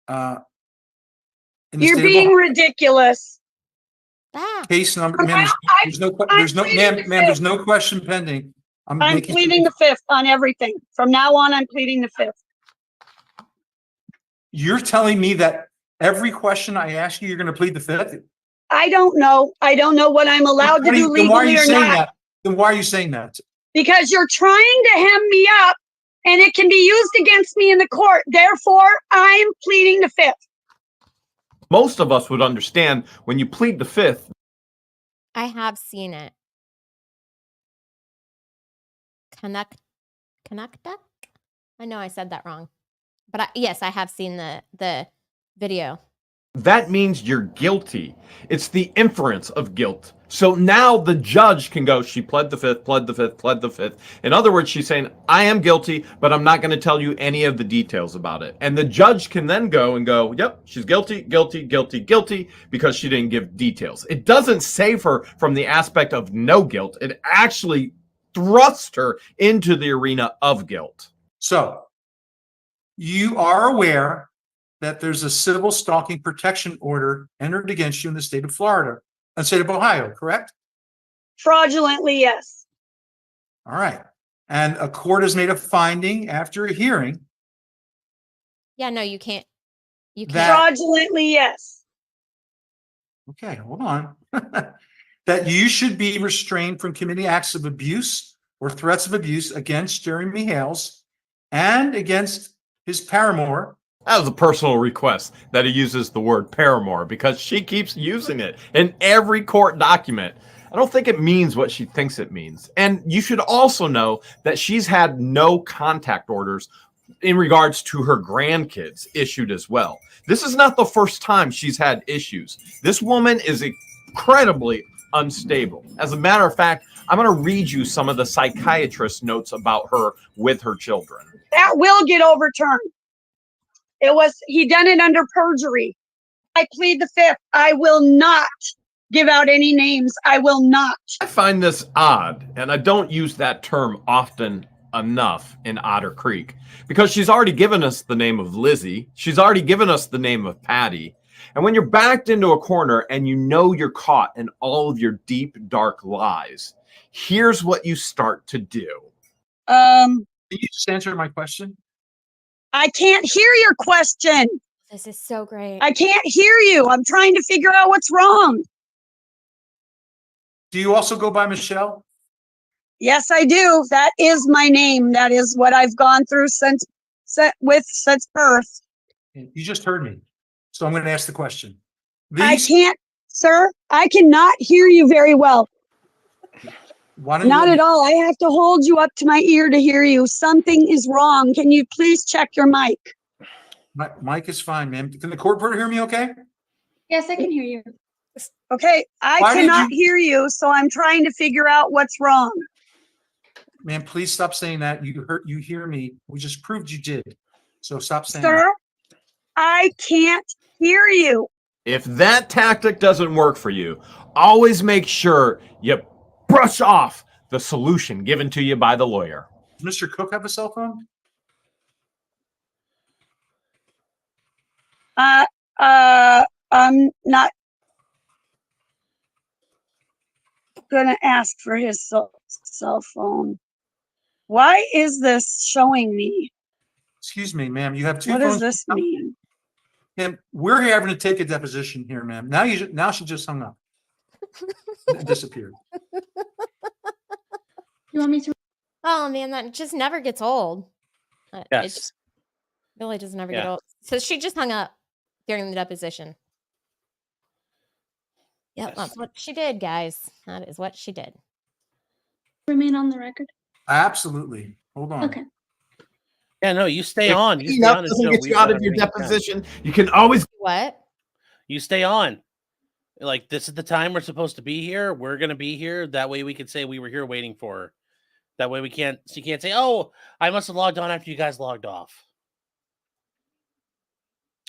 You're being ridiculous. Case number, ma'am, there's no question pending. I'm pleading the fifth on everything. From now on, I'm pleading the fifth. You're telling me that every question I ask you, you're going to plead the fifth? I don't know. I don't know what I'm allowed to do legally or not. Then why are you saying that? Because you're trying to hem me up and it can be used against me in the court. Therefore, I'm pleading the fifth. Most of us would understand when you plead the fifth. I have seen it. Canuck? I know I said that wrong. But yes, I have seen the video. That means you're guilty. It's the inference of guilt. So now the judge can go, she pled the fifth, pled the fifth, pled the fifth. In other words, she's saying, I am guilty, but I'm not going to tell you any of the details about it. And the judge can then go and go, yep, she's guilty, guilty, guilty, guilty, because she didn't give details. It doesn't save her from the aspect of no guilt. It actually thrusts her into the arena of guilt. So you are aware that there's a civil stalking protection order entered against you in the state of Florida and state of Ohio, correct? Fraudulently, yes. All right. And a court has made a finding after a hearing Yeah, no, you can't. You can't. that, Fraudulently, yes. okay, hold on. That you should be restrained from committing acts of abuse or threats of abuse against Jeremy Hales and against his paramour. That was a personal request that he uses the word paramour because she keeps using it in every court document. I don't think it means what she thinks it means. And you should also know that she's had no contact orders in regards to her grandkids issued as well. This is not the first time she's had issues. This woman is incredibly unstable. As a matter of fact, I'm going to read you some of the psychiatrist notes about her with her children. That will get overturned. He done it under perjury. I plead the fifth. I will not give out any names. I will not. I find this odd, and I don't use that term often enough in Otter Creek because she's already given us the name of Lizzie. She's already given us the name of Patty. And when you're backed into a corner and you know you're caught in all of your deep, dark lies, here's what you start to do. Can you just answer my question? I can't hear your question. This is so great. I can't hear you. I'm trying to figure out what's wrong. Do you also go by Michelle? Yes, I do. That is my name. That is what I've gone through since birth. You just heard me. So I'm going to ask the question. I can't, sir. I cannot hear you very well. Why don't Not you, at all. I have to hold you up to my ear to hear you. Something is wrong. Can you please check your mic? my mic is fine, ma'am. Can the court reporter hear me okay? Yes, I can hear you. Okay, I Why did cannot hear you, so I'm trying to figure out what's wrong. Ma'am, please stop saying that. You hear me. We just proved you did. So stop saying that. Sir, I can't hear you. If that tactic doesn't work for you, always make sure you brush off the solution given to you by the lawyer. Does Mr. Cook have a cell phone? I'm not gonna ask for his cell phone. Why is this showing me? Excuse me, ma'am. You have two What phones. does this mean? Ma'am, we're having to take a deposition here, ma'am. Now she just hung up. And disappeared. You want me to? Oh man, that just never gets old. It Yes. just really does never get Yeah. old. So she just hung up during the deposition. Yep, Yes. that's what she did, guys. That is what she did. Remain on the record. Absolutely. Hold on. Okay. Yeah, no, you stay If on. You hanging stay up on doesn't until get we you out set of up your any time. deposition, you can always What? You stay on. Like, this is the time we're supposed to be here. We're gonna be here. That way we can say we were here waiting for her. That way she can't say, "Oh, I must have logged on after you guys logged off."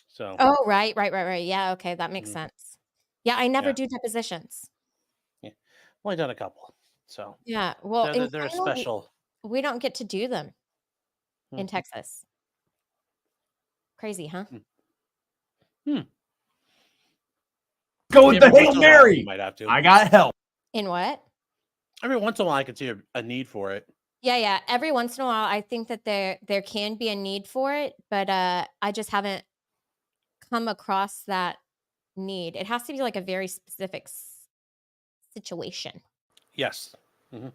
So Oh, right. Yeah, okay, that makes Mhm. sense. Yeah, I never Yeah. do depositions. only done a couple. So Yeah, well, in they're Plano, special. we don't get to do them in Mhm. Texas. Crazy, huh? go with the Every Hail once in a while, you Mary. might have to. I got help. In what? Every once in a while, I could see a need for it. Yeah. Every once in a while, I think that there can be a need for it, but I just haven't come across that need. It has to be like a very specific situation. Yes. Mm-hmm.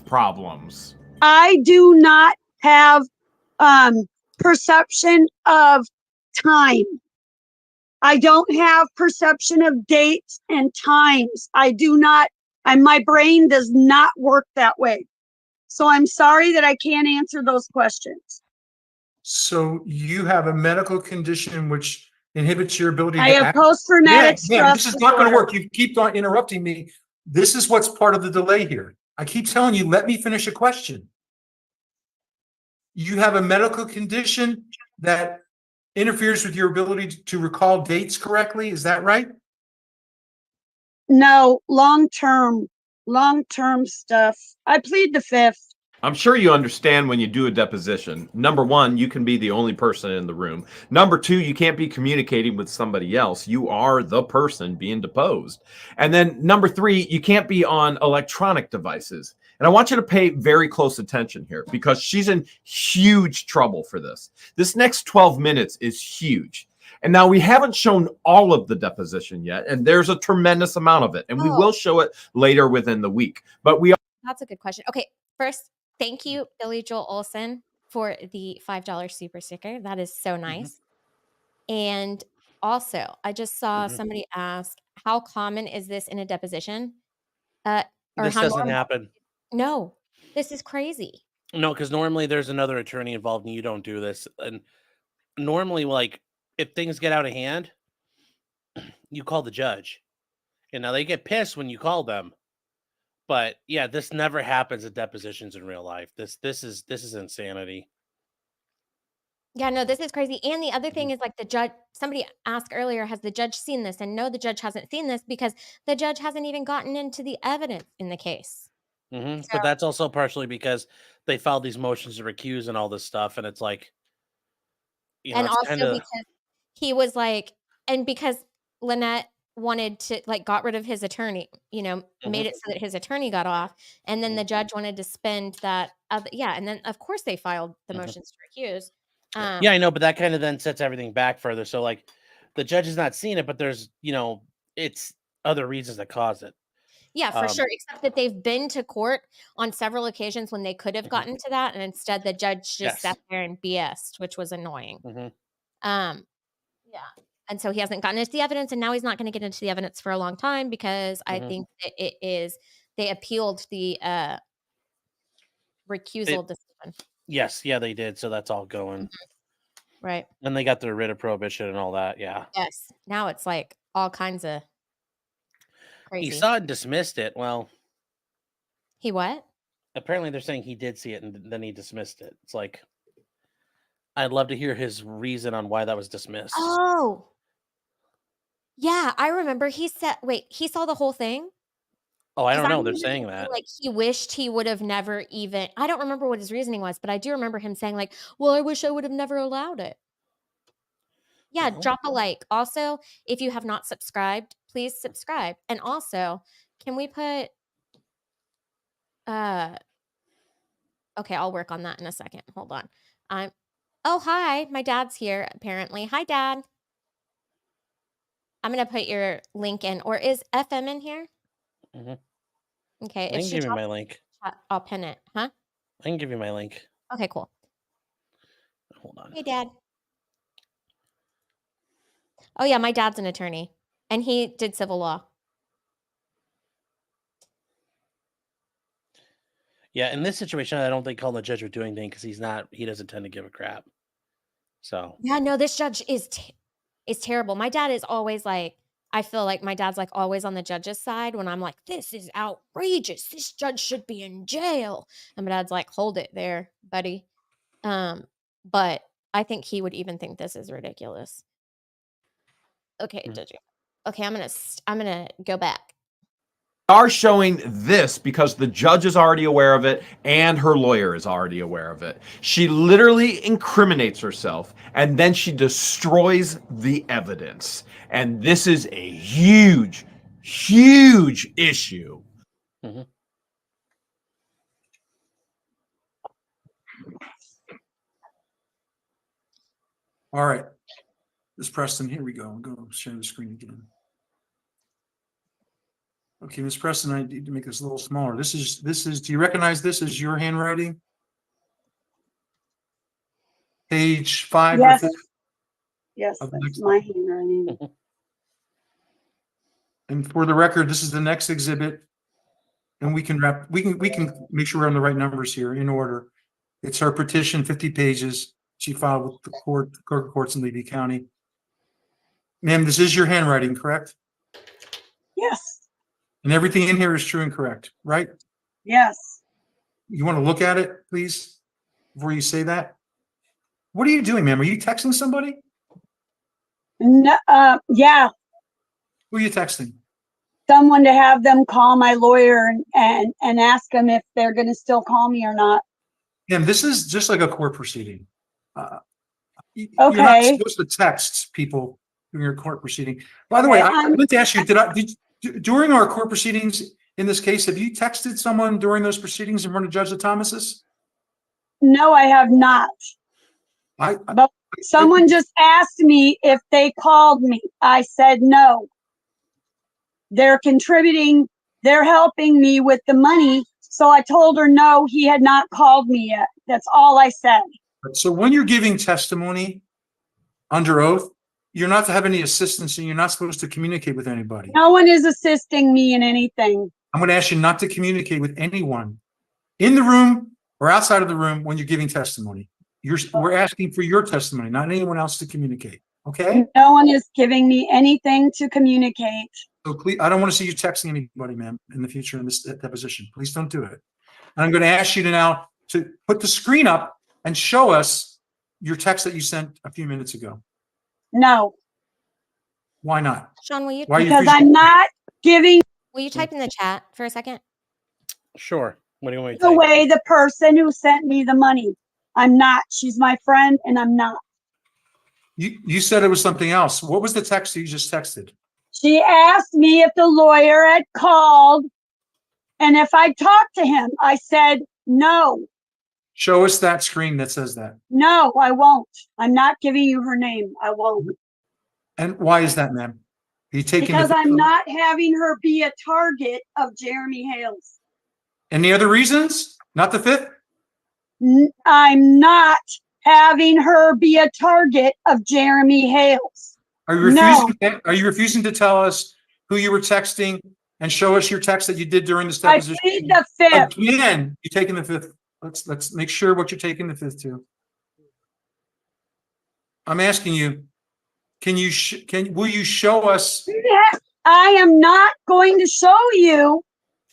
Problems. I do not have perception of time. I don't have perception of dates and times. I do not, and my brain does not work that way. So I'm sorry that I can't answer those questions. So you have a medical condition which inhibits your ability I to have act. post-traumatic stress This is not going to disorder. work. You keep on interrupting me. This is what's part of the delay here. I keep telling you, let me finish a question. You have a medical condition that interferes with your ability to recall dates correctly. Is that right? No, long-term stuff. I plead the fifth. I'm sure you understand when you do a deposition. Number one, you can be the only person in the room. Number two, you can't be communicating with somebody else. You are the person being deposed. And then number three, you can't be on electronic devices. And I want you to pay very close attention here because she's in huge trouble for this. This next 12 minutes is huge. And now we haven't shown all of the deposition yet, and there's a tremendous amount of it. And we will show it later within the week. But we That's a good question. Okay, first, thank you, Billy Joel Olson, for the $5 super sticker. That is so nice. And also, I just saw somebody ask, how common is this in a deposition? Or This how doesn't normal? happen. No, this is crazy. No, because normally there's another attorney involved and you don't do this. And normally, like, if things get out of hand, you call the judge. And now they get pissed when you call them. But yeah, this never happens at depositions in real life. This is insanity. Yeah, no, this is crazy. And the other thing is like the judge, somebody asked earlier, has the judge seen this? And no, the judge hasn't seen this because the judge hasn't even gotten into the evidence in the case. So, But that's also partially because they filed these motions to recuse and all this stuff. And it's like, and it's also kind of, because he was like, and because Lynette wanted to like got rid of his attorney, made it so that his attorney got off. And then the judge wanted to spend that. And then of course they filed the motions to recuse. yeah, I know, but that kind of then sets everything back further. So like the judge has not seen it, but there's, it's other reasons that cause it. Yeah, for sure. Except that they've been to court on several occasions when they could have gotten to that. And instead the judge just sat there and BS'd, which was annoying. Yeah. And so he hasn't gotten into the evidence, and now he's not going to get into the evidence for a long time because I think that they appealed the recusal decision. Yes, yeah, they did. So that's all going. Right. And they got the writ of prohibition and all that. Yeah. Yes. Now it's like all kinds of crazy. He saw it and dismissed it. Well, he what? Apparently they're saying he did see it and then he dismissed it. It's like, I'd love to hear his reason on why that was dismissed. Oh. Yeah, I remember he said, wait, he saw the whole thing? Oh, I don't know. They're saying that. Like he wished he would have never even, I don't remember what his reasoning was, but I do remember him saying like, well, I wish I would have never allowed it. Yeah, drop a like. Also, if you have not subscribed, please subscribe. And also, can we put okay, I'll work on that in a second. Hold on. Oh, hi. My dad's here apparently. Hi, Dad. I'm going to put your link in, or is FM in here? Okay, I can give you my link. I'll pin it. Huh? I can give you my link. Okay, cool. Hold on. Hey, Dad. Oh, yeah, my dad's an attorney, and he did civil law. Yeah, in this situation, I don't think calling the judge would do anything because he doesn't tend to give a crap. So yeah, no, this judge is terrible. My dad is always like, I feel like my dad's like always on the judge's side when I'm like, this is outrageous. This judge should be in jail. And my dad's like, hold it there, buddy. But I think he would even think this is ridiculous. Okay, did you? Okay, I'm gonna go back. are showing this because the judge is already aware of it and her lawyer is already aware of it. She literally incriminates herself and then she destroys the evidence. And this is a huge, huge issue. All right. Ms. Preston, here we go. I'm going to share the screen again. Okay, Ms. Preston, I need to make this a little smaller. This is, do you recognize this as your handwriting? Page 5. Yes. or 6? Yes, that's my handwriting. And for the record, this is the next exhibit. And we can make sure we're on the right numbers here in order. It's her petition, 50 pages. She filed with the courts in Levy County. Ma'am, this is your handwriting, correct? Yes. And everything in here is true and correct, right? Yes. You want to look at it, please, before you say that? What are you doing, ma'am? Are you texting somebody? No, yeah, Who are you texting? someone to have them call my lawyer and ask them if they're going to still call me or not. And this is just like a court proceeding. You're not Okay. supposed to text people during your court proceeding. By the way, Okay, I'd like to ask you, during our court proceedings in this case, have you texted someone during those proceedings in front of Judge Thomas's? No, I have not. But someone just asked me if they called me. I said no. They're contributing, they're helping me with the money. So I told her no, he had not called me yet. That's all I said. So when you're giving testimony under oath, you're not to have any assistance and you're not supposed to communicate with anybody. No one is assisting me in anything. I'm going to ask you not to communicate with anyone in the room or outside of the room when you're giving testimony. We're asking for your testimony, not anyone else to communicate. Okay? No one is giving me anything to communicate. So please, I don't want to see you texting anybody, ma'am, in the future in this deposition. Please don't do it. And I'm going to ask you now to put the screen up and show us your text that you sent a few minutes ago. No, Why not? Sean, will you Why are you because refusing? I'm not giving type in the chat for a second? Sure. What do you want me to type? away the person who sent me the money. I'm not. She's my friend and I'm not. You said it was something else. What was the text that you just texted? She asked me if the lawyer had called and if I talked to him. I said, no, Show us that screen that says that. no, I won't. I'm not giving you her name. I won't. And why is that, ma'am? Are you taking Because the, I'm not having her be a target of Jeremy Hales. any other reasons? Not the fifth? I'm not having her be a target of Jeremy Hales. Are you No. refusing? Are you refusing to tell us who you were texting and show us your text that you did during this I deposition? plead the fifth. Again, you're taking the fifth. Let's make sure what you're taking the fifth to. I'm asking you, will you show us? I am not going to show you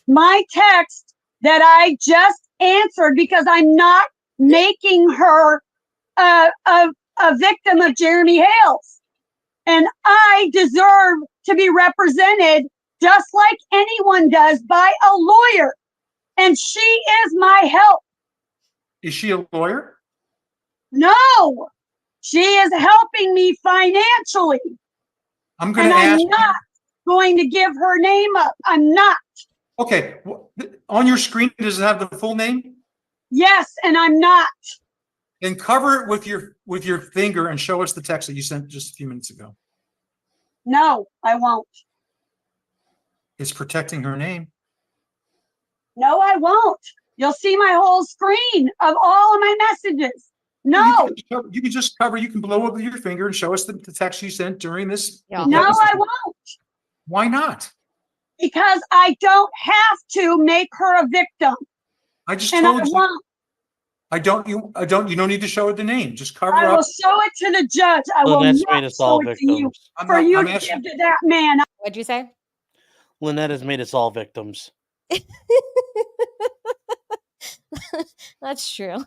my text that I just answered because I'm not making her a victim of Jeremy Hales. And I deserve to be represented just like anyone does by a lawyer. And she is my help. Is she a lawyer? No, she is helping me financially. I'm going And to ask. I'm not going to give her name up. I'm not. Okay, on your screen, does it have the full name? Yes, and I'm not. Then cover it with your finger and show us the text that you sent just a few minutes ago. No, I won't. It's protecting her name. No, I won't. You'll see my whole screen of all of my messages. No, You can just cover. You can blow up with your finger and show us the text you sent during this. Yeah. no, episode. I won't. Why not? Because I don't have to make her a victim. I just And I told you. won't. You don't need to show it the name. Just cover I will up. show it to the judge. I will Lynette's not made us all show it to you victims. I'm for not- you I'm to asking- give to that man. What'd you say? Lynette has made us all victims. That's true.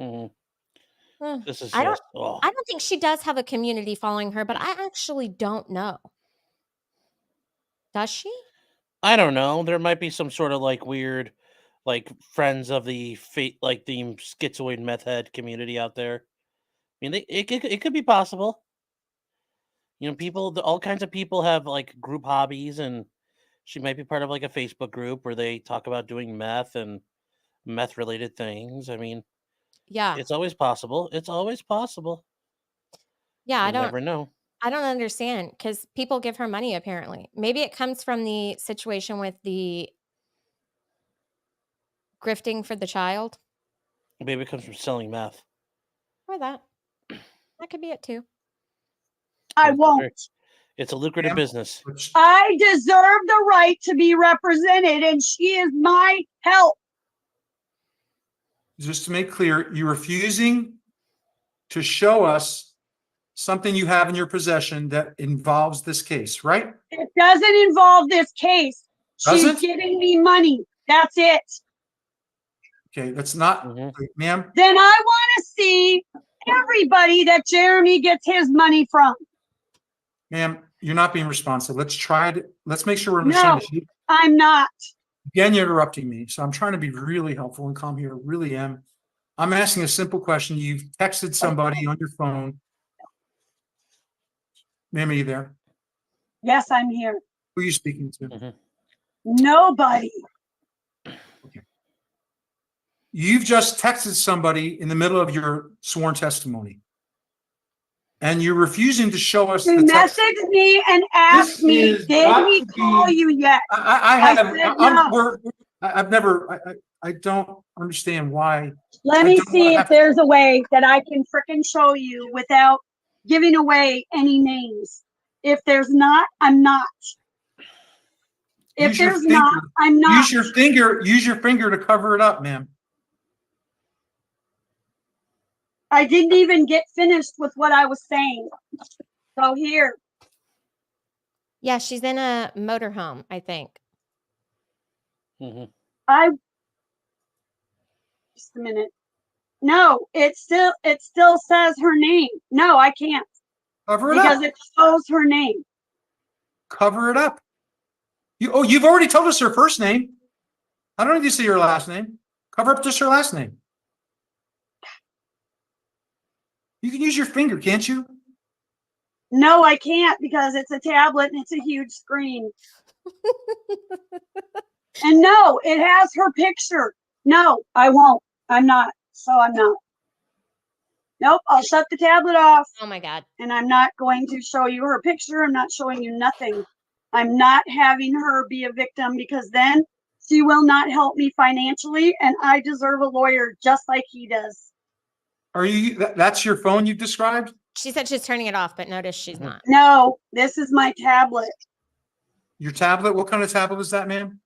Mhm. Uh, This is I don't- just, oh. I don't think she does have a community following her, but I actually don't know. Does she? I don't know. There might be some sort of like weird, like friends of the like the schizoid meth head community out there. I mean, it could be possible. You know, all kinds of people have like group hobbies, and she might be part of like a Facebook group where they talk about doing meth and meth related things. I mean, Yeah. it's always possible. It's always possible. Yeah, You never know. I don't understand because people give her money apparently. Maybe it comes from the situation with the grifting for the child Maybe it comes from selling meth. or that. That could be it too. I It's a won't. very- It's a lucrative Ma'am, business. I deserve the right to be represented, and she is my help. Just to make clear, you're refusing to show us something you have in your possession that involves this case, right? It doesn't involve this case. She's Doesn't? giving me money. That's it. Okay, that's not, Mhm. ma'am. Then I want to see everybody that Jeremy gets his money from. Ma'am, you're not being responsive. Let's make sure we're No. understanding. I'm not. Again, you're interrupting me. So I'm trying to be really helpful and calm here. Really am. I'm asking a simple question. You've texted somebody on your phone. Ma'am, are you there? Yes, I'm here. Who are you speaking to? Mhm. Nobody. You've just texted somebody in the middle of your sworn testimony. And you're refusing to show us He the text. messaged me and asked This me, is did got he to call be- you yet? I said no. I've never, I don't understand why. Let I me don't wanna see if have to- there's a way that I can frickin' show you without giving away any names. If there's not, I'm not. If Use your there's not, finger. I'm not. Use your finger to cover it up, ma'am. I didn't even get finished with what I was saying. So here, Yeah, she's in a motorhome, I think. Mhm. just a minute. No, it still says her name. No, I can't Cover it because up. it shows her name. Cover it up. You've already told us her first name. I don't need to see her last name. Cover up just her last name. You can use your finger, can't you? No, I can't because it's a tablet and it's a huge screen. And no, it has her picture. No, I won't. I'm not. So I'm not. Nope, I'll shut the tablet off Oh my God. and I'm not going to show you her picture. I'm not showing you nothing. I'm not having her be a victim because then she will not help me financially and I deserve a lawyer just like he does. That's your phone you've described? She said she's turning it off, but notice she's not. No, this is my tablet. Your tablet? What kind of tablet is that, ma'am?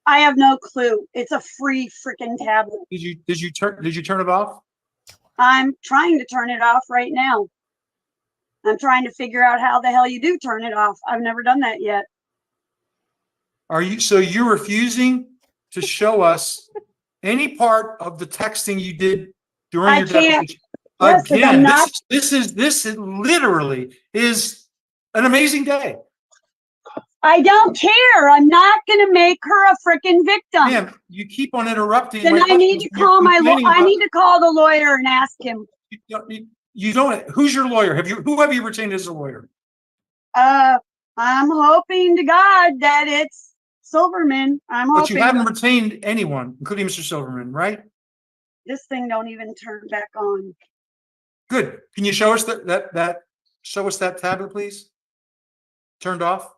I have no clue. It's a free freaking tablet. Did you turn it off? I'm trying to turn it off right now. I'm trying to figure out how the hell you do turn it off. I've never done that yet. So you're refusing to show us any part of the texting you did during I your can't. deposition? Yes, 'cause I'm Again, not- this is literally is an amazing day. I don't care. I'm not gonna make her a freaking victim. Ma'am, you keep on interrupting. Then my I need to questions. You're call complaining I about- need to call the lawyer and ask him. You don't. Who's your lawyer? Who have you retained as a lawyer? I'm hoping to God that it's Silverman. I'm But you hoping haven't retained anyone, including Mr. Silverman, right? this thing don't even turn back on. Good. Can you show us show us that tablet, please? Turned off?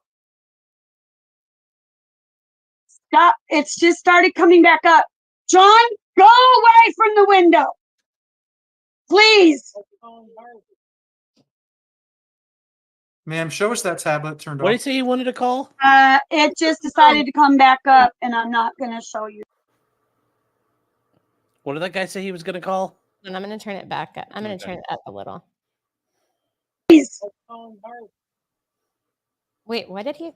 Stop. It's just started coming back up. John, go away from the window. Please. Ma'am, show us that tablet turned What did off. he say he wanted to call? It just decided to come back up and I'm not gonna show you. What did that guy say he was going to call? And I'm going to turn it back up. I'm going to Okay. turn it up a little. Please. Wait, what did he?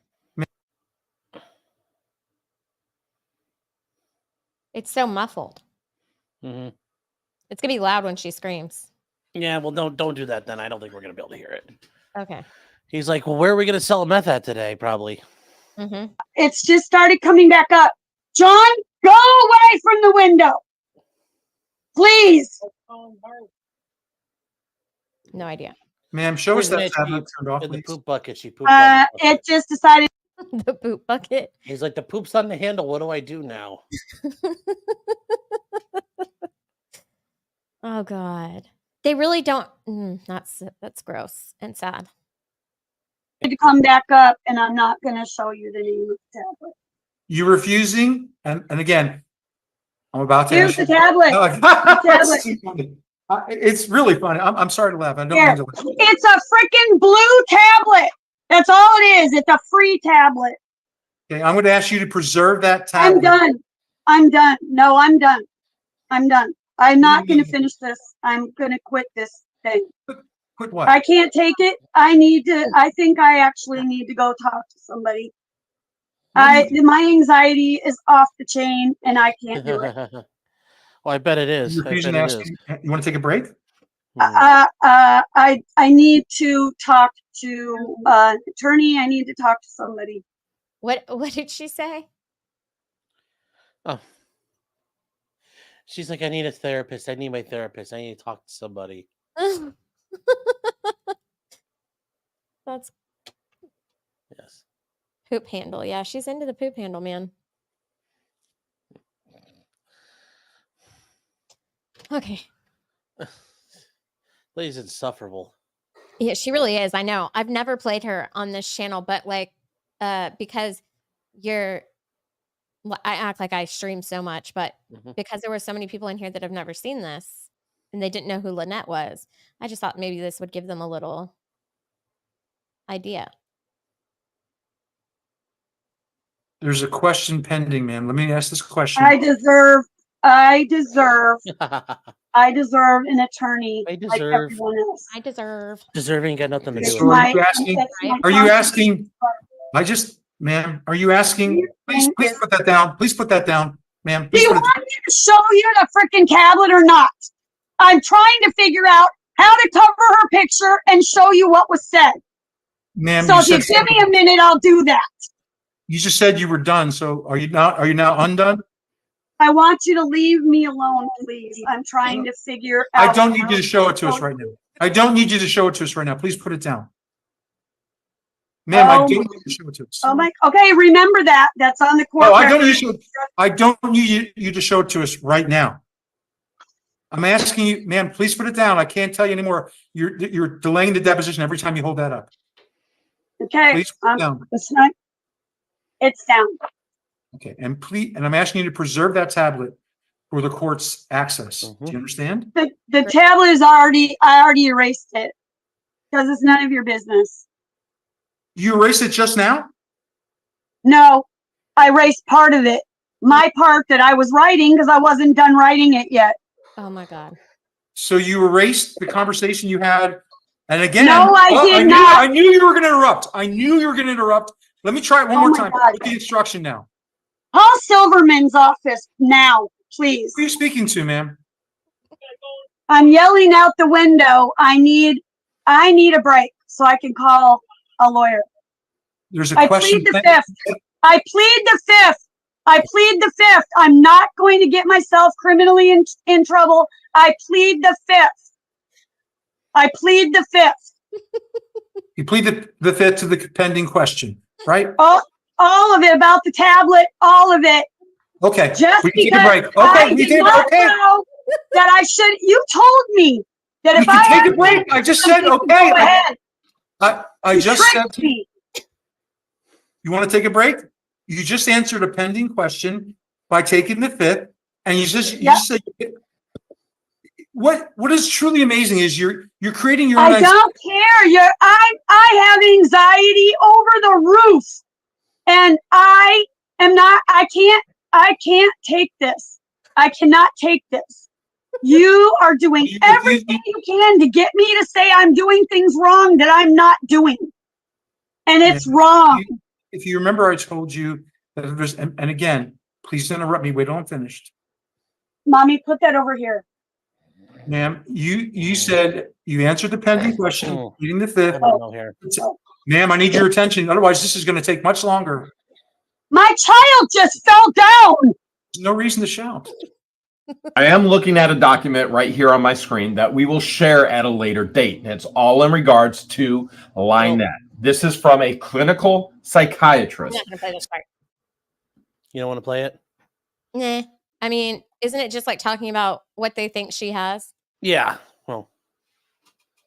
It's so muffled. Mm-hmm. It's going to be loud when she screams. Yeah, well, don't do that then. I don't think we're going to be able to hear it. Okay. He's like, well, where are we going to sell meth at today? Probably. Mm-hmm. It's just started coming back up. John, go away from the window. Please. No idea. Ma'am, show us that Mitch, tablet turned off, in the please. poop bucket. She pooped on the bucket. It just decided. The poop bucket. He's like, the poop's on the handle. What do I do now? Oh God. They really don't. That's gross and sad. To come back up and I'm not going to show you the name of the tablet. You refusing, and again, I'm about to Here's ask the you- tablet. It's too funny. It's really funny. I'm sorry to laugh. I don't Here. mean to laugh. It's a freaking blue tablet. That's all it is. It's a free tablet. Okay, I'm going to ask you to preserve that tablet. I'm done. I'm done. No, I'm done. I'm done. I'm What not do you going to mean? finish this. I'm going to quit this thing. Quit what? I can't take it. I think I actually need to go talk to somebody. What do you- My anxiety is off the chain and I can't do it. Well, I bet it is. You I refusing bet to it ask is. you want to take a break? Hmm. I need to talk to an attorney. I need to talk to somebody. What did she say? Oh. She's like, I need a therapist. I need my therapist. I need to talk to somebody. That's Yes. poop handle. Yeah, she's into the poop handle, man. Okay. Lady's insufferable. Yeah, she really is. I know. I've never played her on this channel, but like, because I act like I stream so much, but because there were so many people in here that have never seen this and they didn't know who Lynette was, I just thought maybe this would give them a little idea. There's a question pending, ma'am. Let me ask this question. I deserve an attorney I like deserve- everyone else. I deserve. Deserving got nothing to do It's with Are it. you asking? that's my Are you conscience. asking? Ma'am, are you asking? Please put that down. Please put that down, ma'am. Do Please you put it want me to show you the freaking tablet or not? I'm trying to figure out how to cover her picture and show you what was said. Ma'am, So if you give me a minute, I'll do that. you just said you were done. So are you now undone? I want you to leave me alone, please. I'm trying to figure out. I don't need you to show it to us right now. I don't need you to show it to us right now. Please put it down. Ma'am, I don't need you to show it to us. Oh my, okay, remember that. That's on the court. No, I don't record. need I don't need you to show it to us right now. I'm asking you, ma'am, please put it down. I can't tell you anymore. You're delaying the deposition every time you hold that up. Okay, Please put it down. it's down. Okay, and I'm asking you to preserve that tablet for the court's access. Do you understand? The tablet is I already erased it because it's none of your business. You erased it just now? No, I erased part of it. My part that I was writing because I wasn't done writing it yet. Oh my God. So you erased the conversation you had, and again, No, I did not. I knew you were going to interrupt. I knew you were going to interrupt. Let me try it one Oh more my time. God. Put the instruction now. Call Silverman's office now, please. Who are you speaking to, ma'am? I'm yelling out the window. I need a break so I can call a lawyer. There's a I question. plead the fifth. I plead the fifth. I plead the fifth. I'm not going to get myself criminally in trouble. I plead the fifth. I plead the fifth. You plead the fifth to the pending question, right? All of it about the tablet, all of it. Okay. Just we can take a because break. Okay, I we did did. not Okay. know that I should. You told me that We if can I take had a break. I just said something, okay. go ahead. I You just tricked said. me. You want to take a break? You just answered a pending question by taking the fifth, and you just said what is truly amazing is you're creating your own. I don't care. I have anxiety over the roof, and I am not. I can't take this. I cannot take this. You are doing everything you can to get me to say I'm doing things wrong that I'm not doing, and it's wrong. If you remember, I told you that there's, and again, please don't interrupt me. Wait till I'm finished. Mommy, put that over here. Ma'am, you said you answered the pending question, reading the I fifth. don't know here. Ma'am, I need your attention. Otherwise, this is going to take much longer. My child just fell down. There's no reason to shout. I am looking at a document right here on my screen that we will share at a later date. It's all in regards to Lynette. This is from a clinical I'm psychiatrist. not gonna play this part. You don't want to play it? Nah. I mean, isn't it just like talking about what they think she has? Yeah. Well,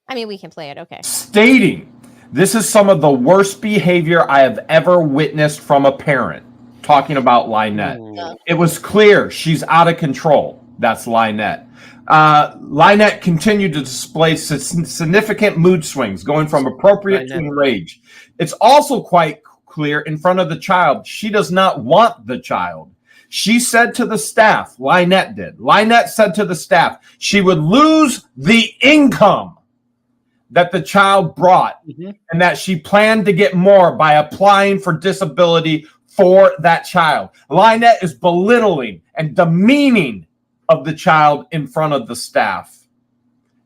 I mean, we can play it. Okay. Stating, this is some of the worst behavior I have ever witnessed from a parent. Talking about Lynette. It was clear she's out of control. That's Lynette. Lynette continued to display significant mood swings, going from appropriate to enraged. It's also quite clear in front of the child, she does not want the child. She said to the staff, Lynette said to the staff, she would lose the income that the child brought and that she planned to get more by applying for disability for that child. Lynette is belittling and demeaning of the child in front of the staff.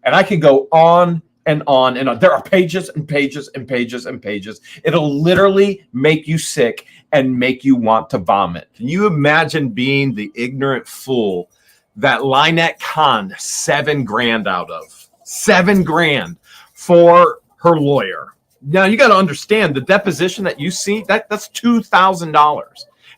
And I can go on and on and on. There are pages and pages and pages and pages. It'll literally make you sick and make you want to vomit. Can you imagine being the ignorant fool that Lynette conned $7 grand out of. $7 grand for her lawyer. Now you got to understand the deposition that you see, that's $2,000.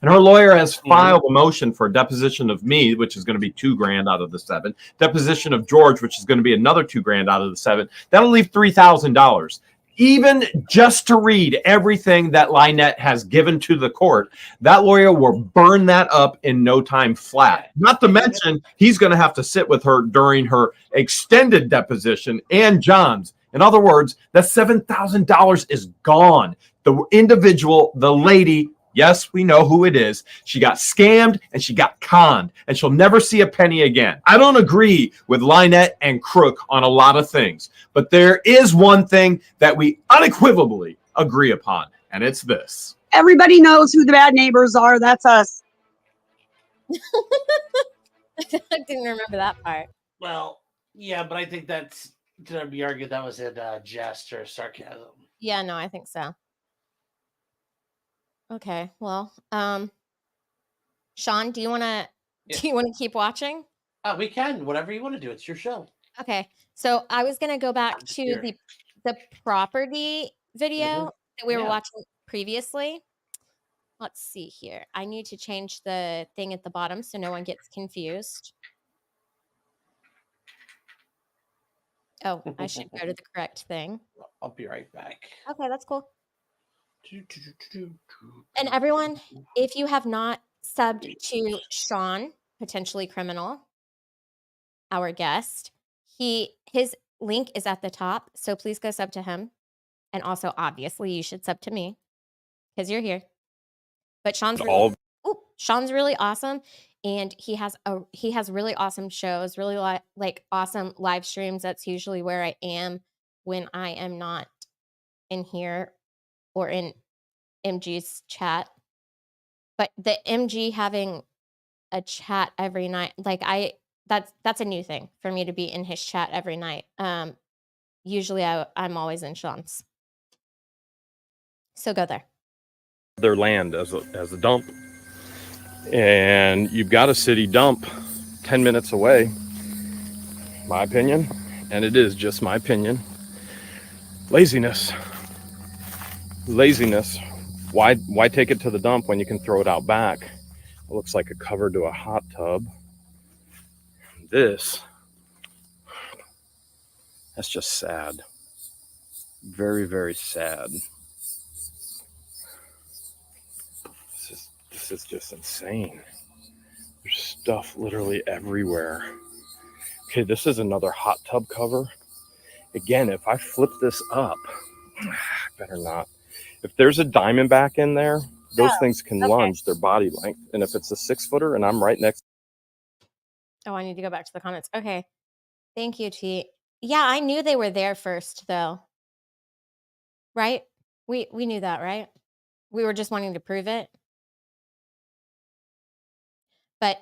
And her lawyer has filed a motion for a deposition of me, which is going to be $2 grand out of the 7. Deposition of George, which is going to be another $2 grand out of the 7. That'll leave $3,000. Even just to read everything that Lynette has given to the court, that lawyer will burn that up in no time flat. Not to mention, he's going to have to sit with her during her extended deposition and John's. In other words, that $7,000 is gone. The individual, the lady, yes, we know who it is. She got scammed and she got conned, and she'll never see a penny again. I don't agree with Lynette and Crook on a lot of things, but there is one thing that we unequivocally agree upon, and it's this. Everybody knows who the bad neighbors are. That's us. I didn't remember that part. Well, yeah, but I think that's to be argued that was in jest or sarcasm. Yeah, no, I think so. Okay, well, Sean, do you want to keep watching? We can, whatever you want to do. It's your show. Okay, so I was gonna go back to here. the property video that we were Yeah. watching previously. Let's see here. I need to change the thing at the bottom so no one gets confused. Oh, I should go to the correct thing. I'll be right back. Okay, that's cool. And everyone, if you have not subbed to Sean, potentially criminal, our guest, his link is at the top, so please go sub to him. And also, obviously, you should sub to me because you're here. But Sean's really awesome, and he has really awesome shows, really like awesome live streams. That's usually where I am when I am not in here or in MG's chat. But the MG having a chat every night, like that's a new thing for me to be in his chat every night. Usually I'm always in Sean's. So go there. Their land as a dump, and you've got a city dump 10 minutes away. My opinion, and it is just my opinion. Laziness. Why take it to the dump when you can throw it out back? It looks like a cover to a hot tub. That's just sad. Very, very sad. This is just insane. There's stuff literally everywhere. Okay, this is another hot tub cover. Again, if I flip this up, better not. If there's a Diamondback in there, those things can lunge their body length. And if it's a 6-footer and I'm right next. Oh, I need to go back to the comments. Okay. Thank you, T. Yeah, I knew they were there first, though. Right? We knew that, right? We were just wanting to prove it. But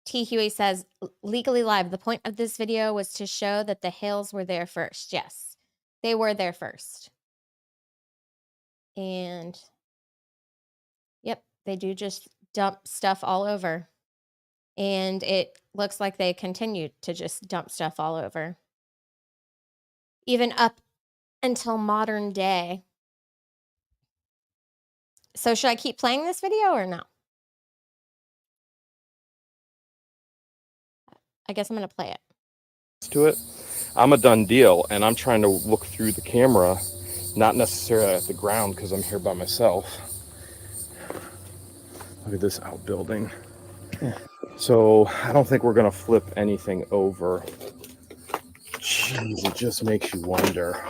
T. Huey says, legally live, the point of this video was to show that the Hales were there first. Yes, they were there first. And, yep, they do just dump stuff all over. And it looks like they continued to just dump stuff all over. Even up until modern day. So should I keep playing this video or no? I guess I'm going to play it. To it, I'm a done deal, and I'm trying to look through the camera, not necessarily at the ground because I'm here by myself. Look at this outbuilding. So I don't think we're gonna flip anything over. Jeez, it just makes you wonder.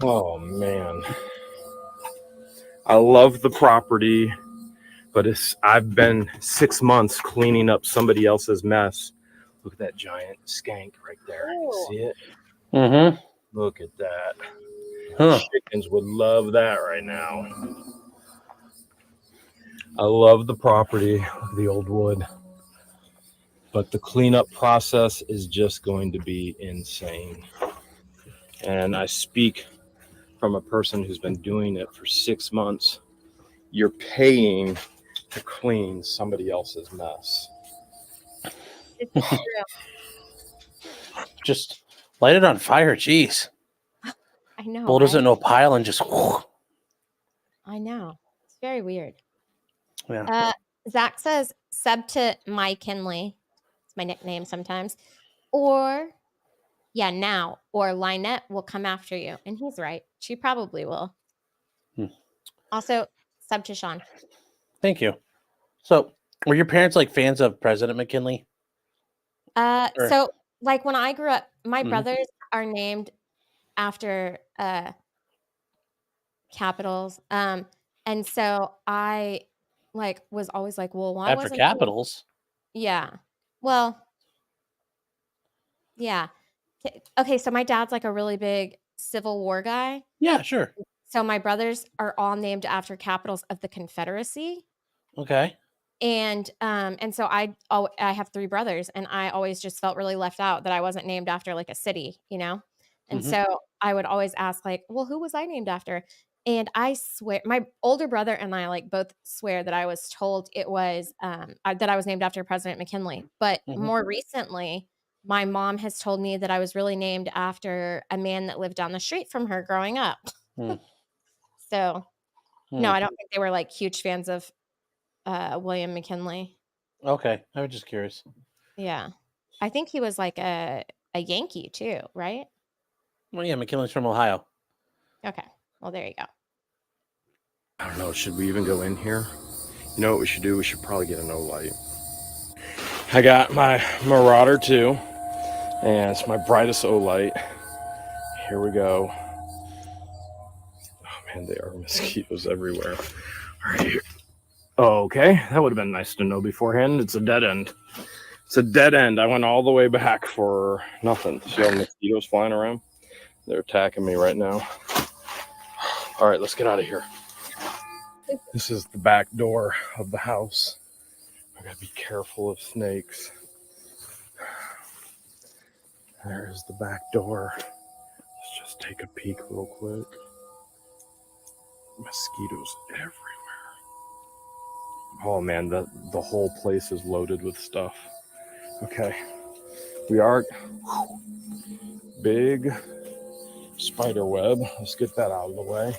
Oh man, I love the property. But I've been 6 months cleaning up somebody else's mess. Look at that giant skank right there. You see it? Mm-hmm. Look at that. Huh. Chickens would love that right now. I love the property, the old wood. But the cleanup process is just going to be insane. And I speak from a person who's been doing it for 6 months. You're paying to clean somebody else's mess. This is true. Just light it on fire. Jeez. I know, Boulders it right? in a pile and just. I know. It's very weird. Yeah. Zach says sub to my Kinley. It's my nickname sometimes. Or now. Or Lynette will come after you. And he's right. She probably will. Hmm. Also, sub to Sean. Thank you. So, were your parents like fans of President McKinley? Or- So like when I grew up, my Mhm. brothers are named after capitals. And so I like was always like, well, why After wasn't I named- capitals? Yeah. Well, yeah. Okay, so my dad's like a really big Civil War guy. Yeah, sure. So my brothers are all named after capitals of the Confederacy. Okay. And so I have 3 brothers, and I always just felt really left out that I wasn't named after like a city, you know? And Mhm. so I would always ask like, "Well, who was I named after?" And I swear my older brother and I like both swear that I was told it was that I was named after President McKinley. But Mhm. more recently, my mom has told me that I was really named after a man that lived down the street from her growing up. Hmm. So, no, Hmm. I don't think they were like huge fans of William McKinley. Okay. I was just curious. Yeah. I think he was like a Yankee too, right? Well, yeah, McKinley's from Ohio. Okay. Well, there you go. I don't know. Should we even go in here? You know what we should do? We should probably get an O-light. I got my Marauder 2, and it's my brightest O-light. Here we go. Oh man, there are mosquitoes everywhere. All right, here. Okay, that would have been nice to know beforehand. It's a dead end. It's a dead end. I went all the way back for nothing. See all the mosquitoes flying around? They're attacking me right now. All right, let's get out of here. This is the back door of the house. I gotta be careful of snakes. There's the back door. Let's just take a peek real quick. Mosquitoes everywhere. Oh man, the whole place is loaded with stuff. Okay, we are big spider web. Let's get that out of the way.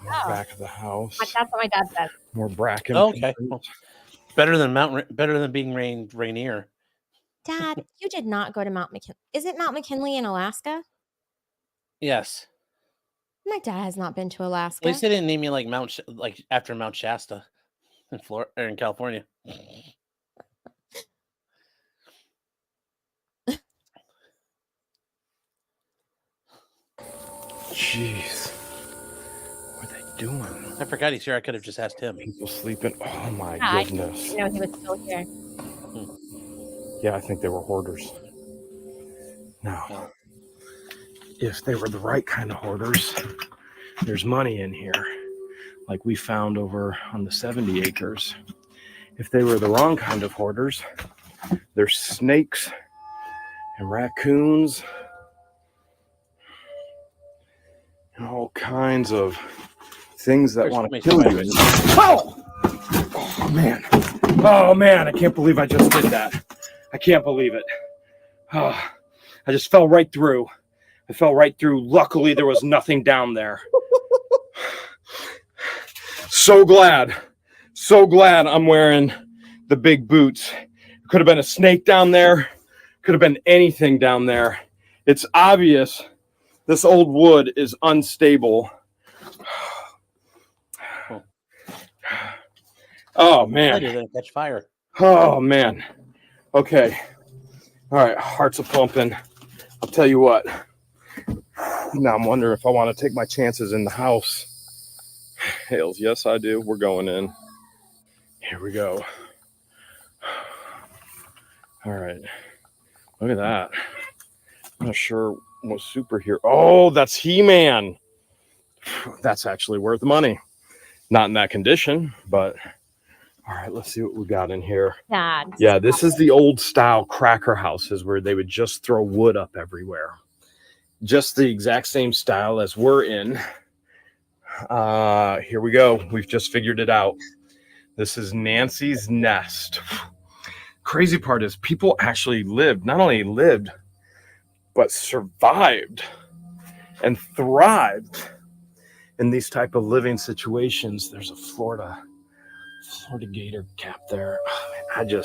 Oh. Back of the house. That's what my dad said. More bracken. Okay. Well, better than being Rainier. Dad, you did not go to Mount McKinley. Is it Mount McKinley in Alaska? Yes. My dad has not been to At Alaska. least they didn't name you like after Mount Shasta in Florida or in California. Jeez. What are they doing? I forgot he's here. I could have just asked him. People sleeping. Oh my Yeah, I goodness. didn't know he was still here. Yeah, I think they were hoarders. Now, if they were the right kind of hoarders, there's money in here, like we found over on the 70 acres. If they were the wrong kind of hoarders, there's snakes and raccoons and all kinds of things that There's want to so many kill you. spiders. Oh man! Oh man! I can't believe I just did that. I can't believe it. Oh, I just fell right through. I fell right through. Luckily, there was nothing down there. So glad I'm wearing the big boots. Could have been a snake down there. Could have been anything down there. It's obvious this old wood is unstable. Oh man. Later, then catch fire. Oh man. Okay. All right. Hearts are pumping. I'll tell you what. Now I'm wondering if I want to take my chances in the house. Hales, yes, I do. We're going in. Here we go. All right. Look at that. I'm not sure what superhero. Oh, that's He-Man. That's actually worth money. Not in that condition, but all right, let's see what we got in here. Dad. Yeah, this is the old style cracker houses where they would just throw wood up everywhere. Just the exact same style as we're in. Here we go. We've just figured it out. This is Nancy's nest. Crazy part is people actually lived, not only lived, but survived and thrived in these type of living situations. There's a Florida gator cap there. Oh, man,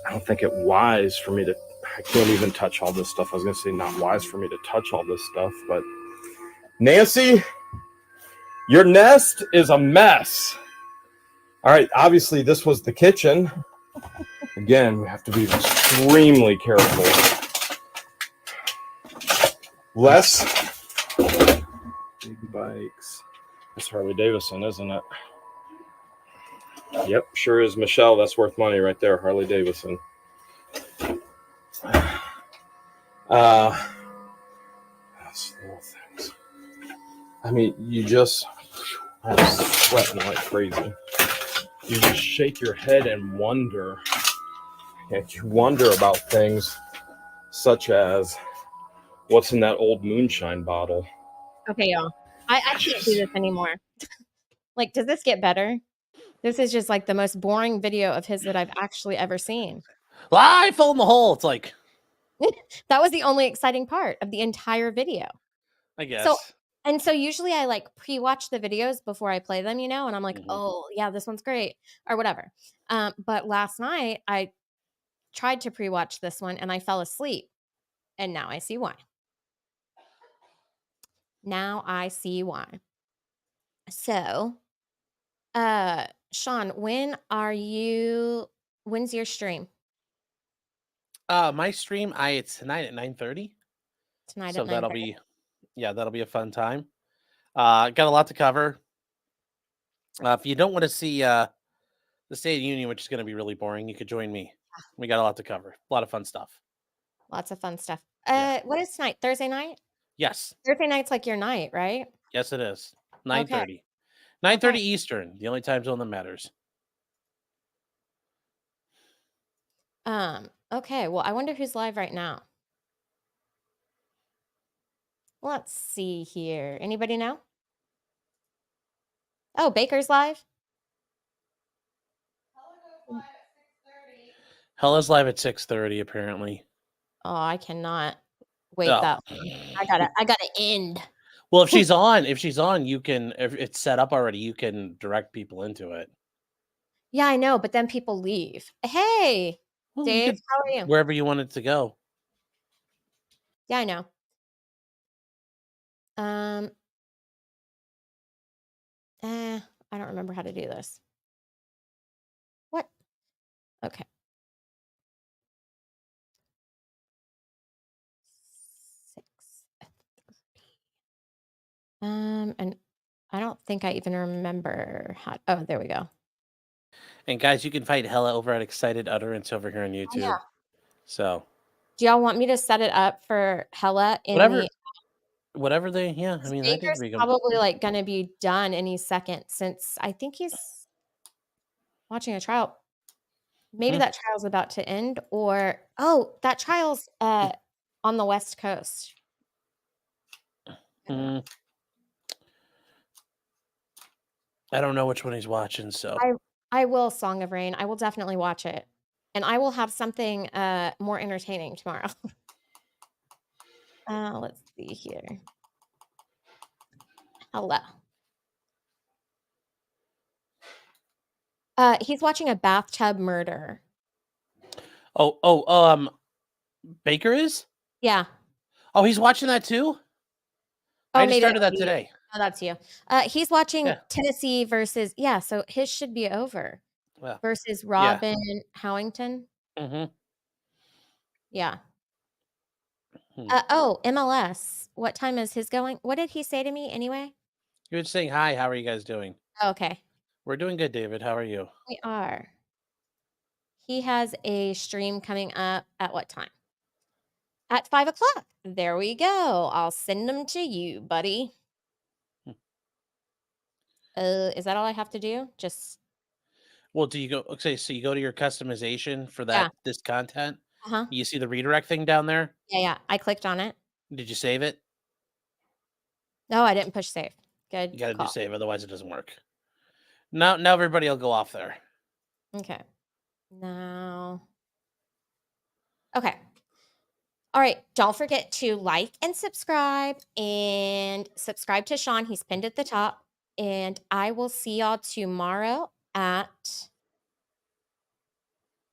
I don't think it wise for me to, I can't even touch all this stuff. I was going to say not wise for me to touch all this stuff, but Nancy, your nest is a mess. All right, obviously this was the kitchen. Again, we have to be extremely careful. Less big bikes. That's Harley Davidson, isn't it? Yep, sure is. Michelle, that's worth money right there, Harley Davidson. That's little things. I mean, I'm sweating like crazy. You just shake your head and wonder. And you wonder about things such as what's in that old moonshine bottle. Okay, y'all. I can't do this anymore. Like, does this get better? This is just like the most boring video of his that I've actually ever seen. Well, I fell in the hole. It's like, That was the only exciting part of the entire video. I guess. So usually I like pre-watch the videos before I play them, and I'm like, Mhm. oh yeah, this one's great or whatever. But last night I tried to pre-watch this one and I fell asleep, and now I see why. So, Sean, when's your stream? My stream, it's tonight at 9:30. Tonight So at that'll 9:30. that'll be a fun time. Got a lot to cover. If you don't want to see the State of the Union, which is going to be really boring, you could join me. We got a lot to cover. A lot of fun stuff. Lots of fun stuff. Yeah. What is tonight? Thursday night? Yes. Thursday night's like your night, right? Yes, it is. Okay. 9:30. 9:30 Eastern, the only time zone that matters. Okay. Well, I wonder who's live right now. Let's see here. Anybody know? Oh, Baker's live. Hella's live at 6:30, apparently. Oh, I cannot wait Oh. that long. I gotta end. Well, if she's on, you can, if it's set up already, you can direct people into it. Yeah, I know, but then people leave. Hey, Well, Dave, how are you? Wherever you want it to go. Yeah, I know. I don't remember how to do this. What? Okay. And I don't think I even remember how. Oh, there we go. And guys, you can find Hella over at Excited Utterance over here on YouTube. Yeah. So, Do y'all want me to set it up for Hella in whatever they, yeah. I mean, Baker's probably like going to be done any second, since I think he's watching a trial. Maybe that trial's about to end, or that trial's on the West Coast. I don't know which one he's watching, so I will Song of Rain. I will definitely watch it, and I will have something more entertaining tomorrow. Let's see here. Hello. He's watching a bathtub murder. Baker is? Yeah. Oh, he's watching that too? I just started that today. Oh, that's you. He's watching Tennessee versus, so his should be over. Versus Robin Howington. Yeah. MLS. What time is his going? What did he say to me anyway? He was saying, hi, how are you guys doing? Okay. We're doing good, David. How are you? We are. He has a stream coming up at what time? At 5 o'clock. There we go. I'll send them to you, buddy. Is that all I have to do? Just. Well, do you go? Okay, so you go to your customization for this content. You see the redirect thing down there? Yeah. I clicked on it. Did you save it? No, I didn't push save. Good. You got to do save, otherwise it doesn't work. Now everybody will go off there. Okay. Now. Okay. All right. Don't forget to like and subscribe to Sean. He's pinned at the top. And I will see y'all tomorrow at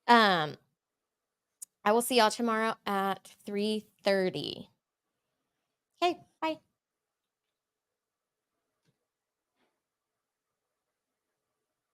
3:30. Okay, bye.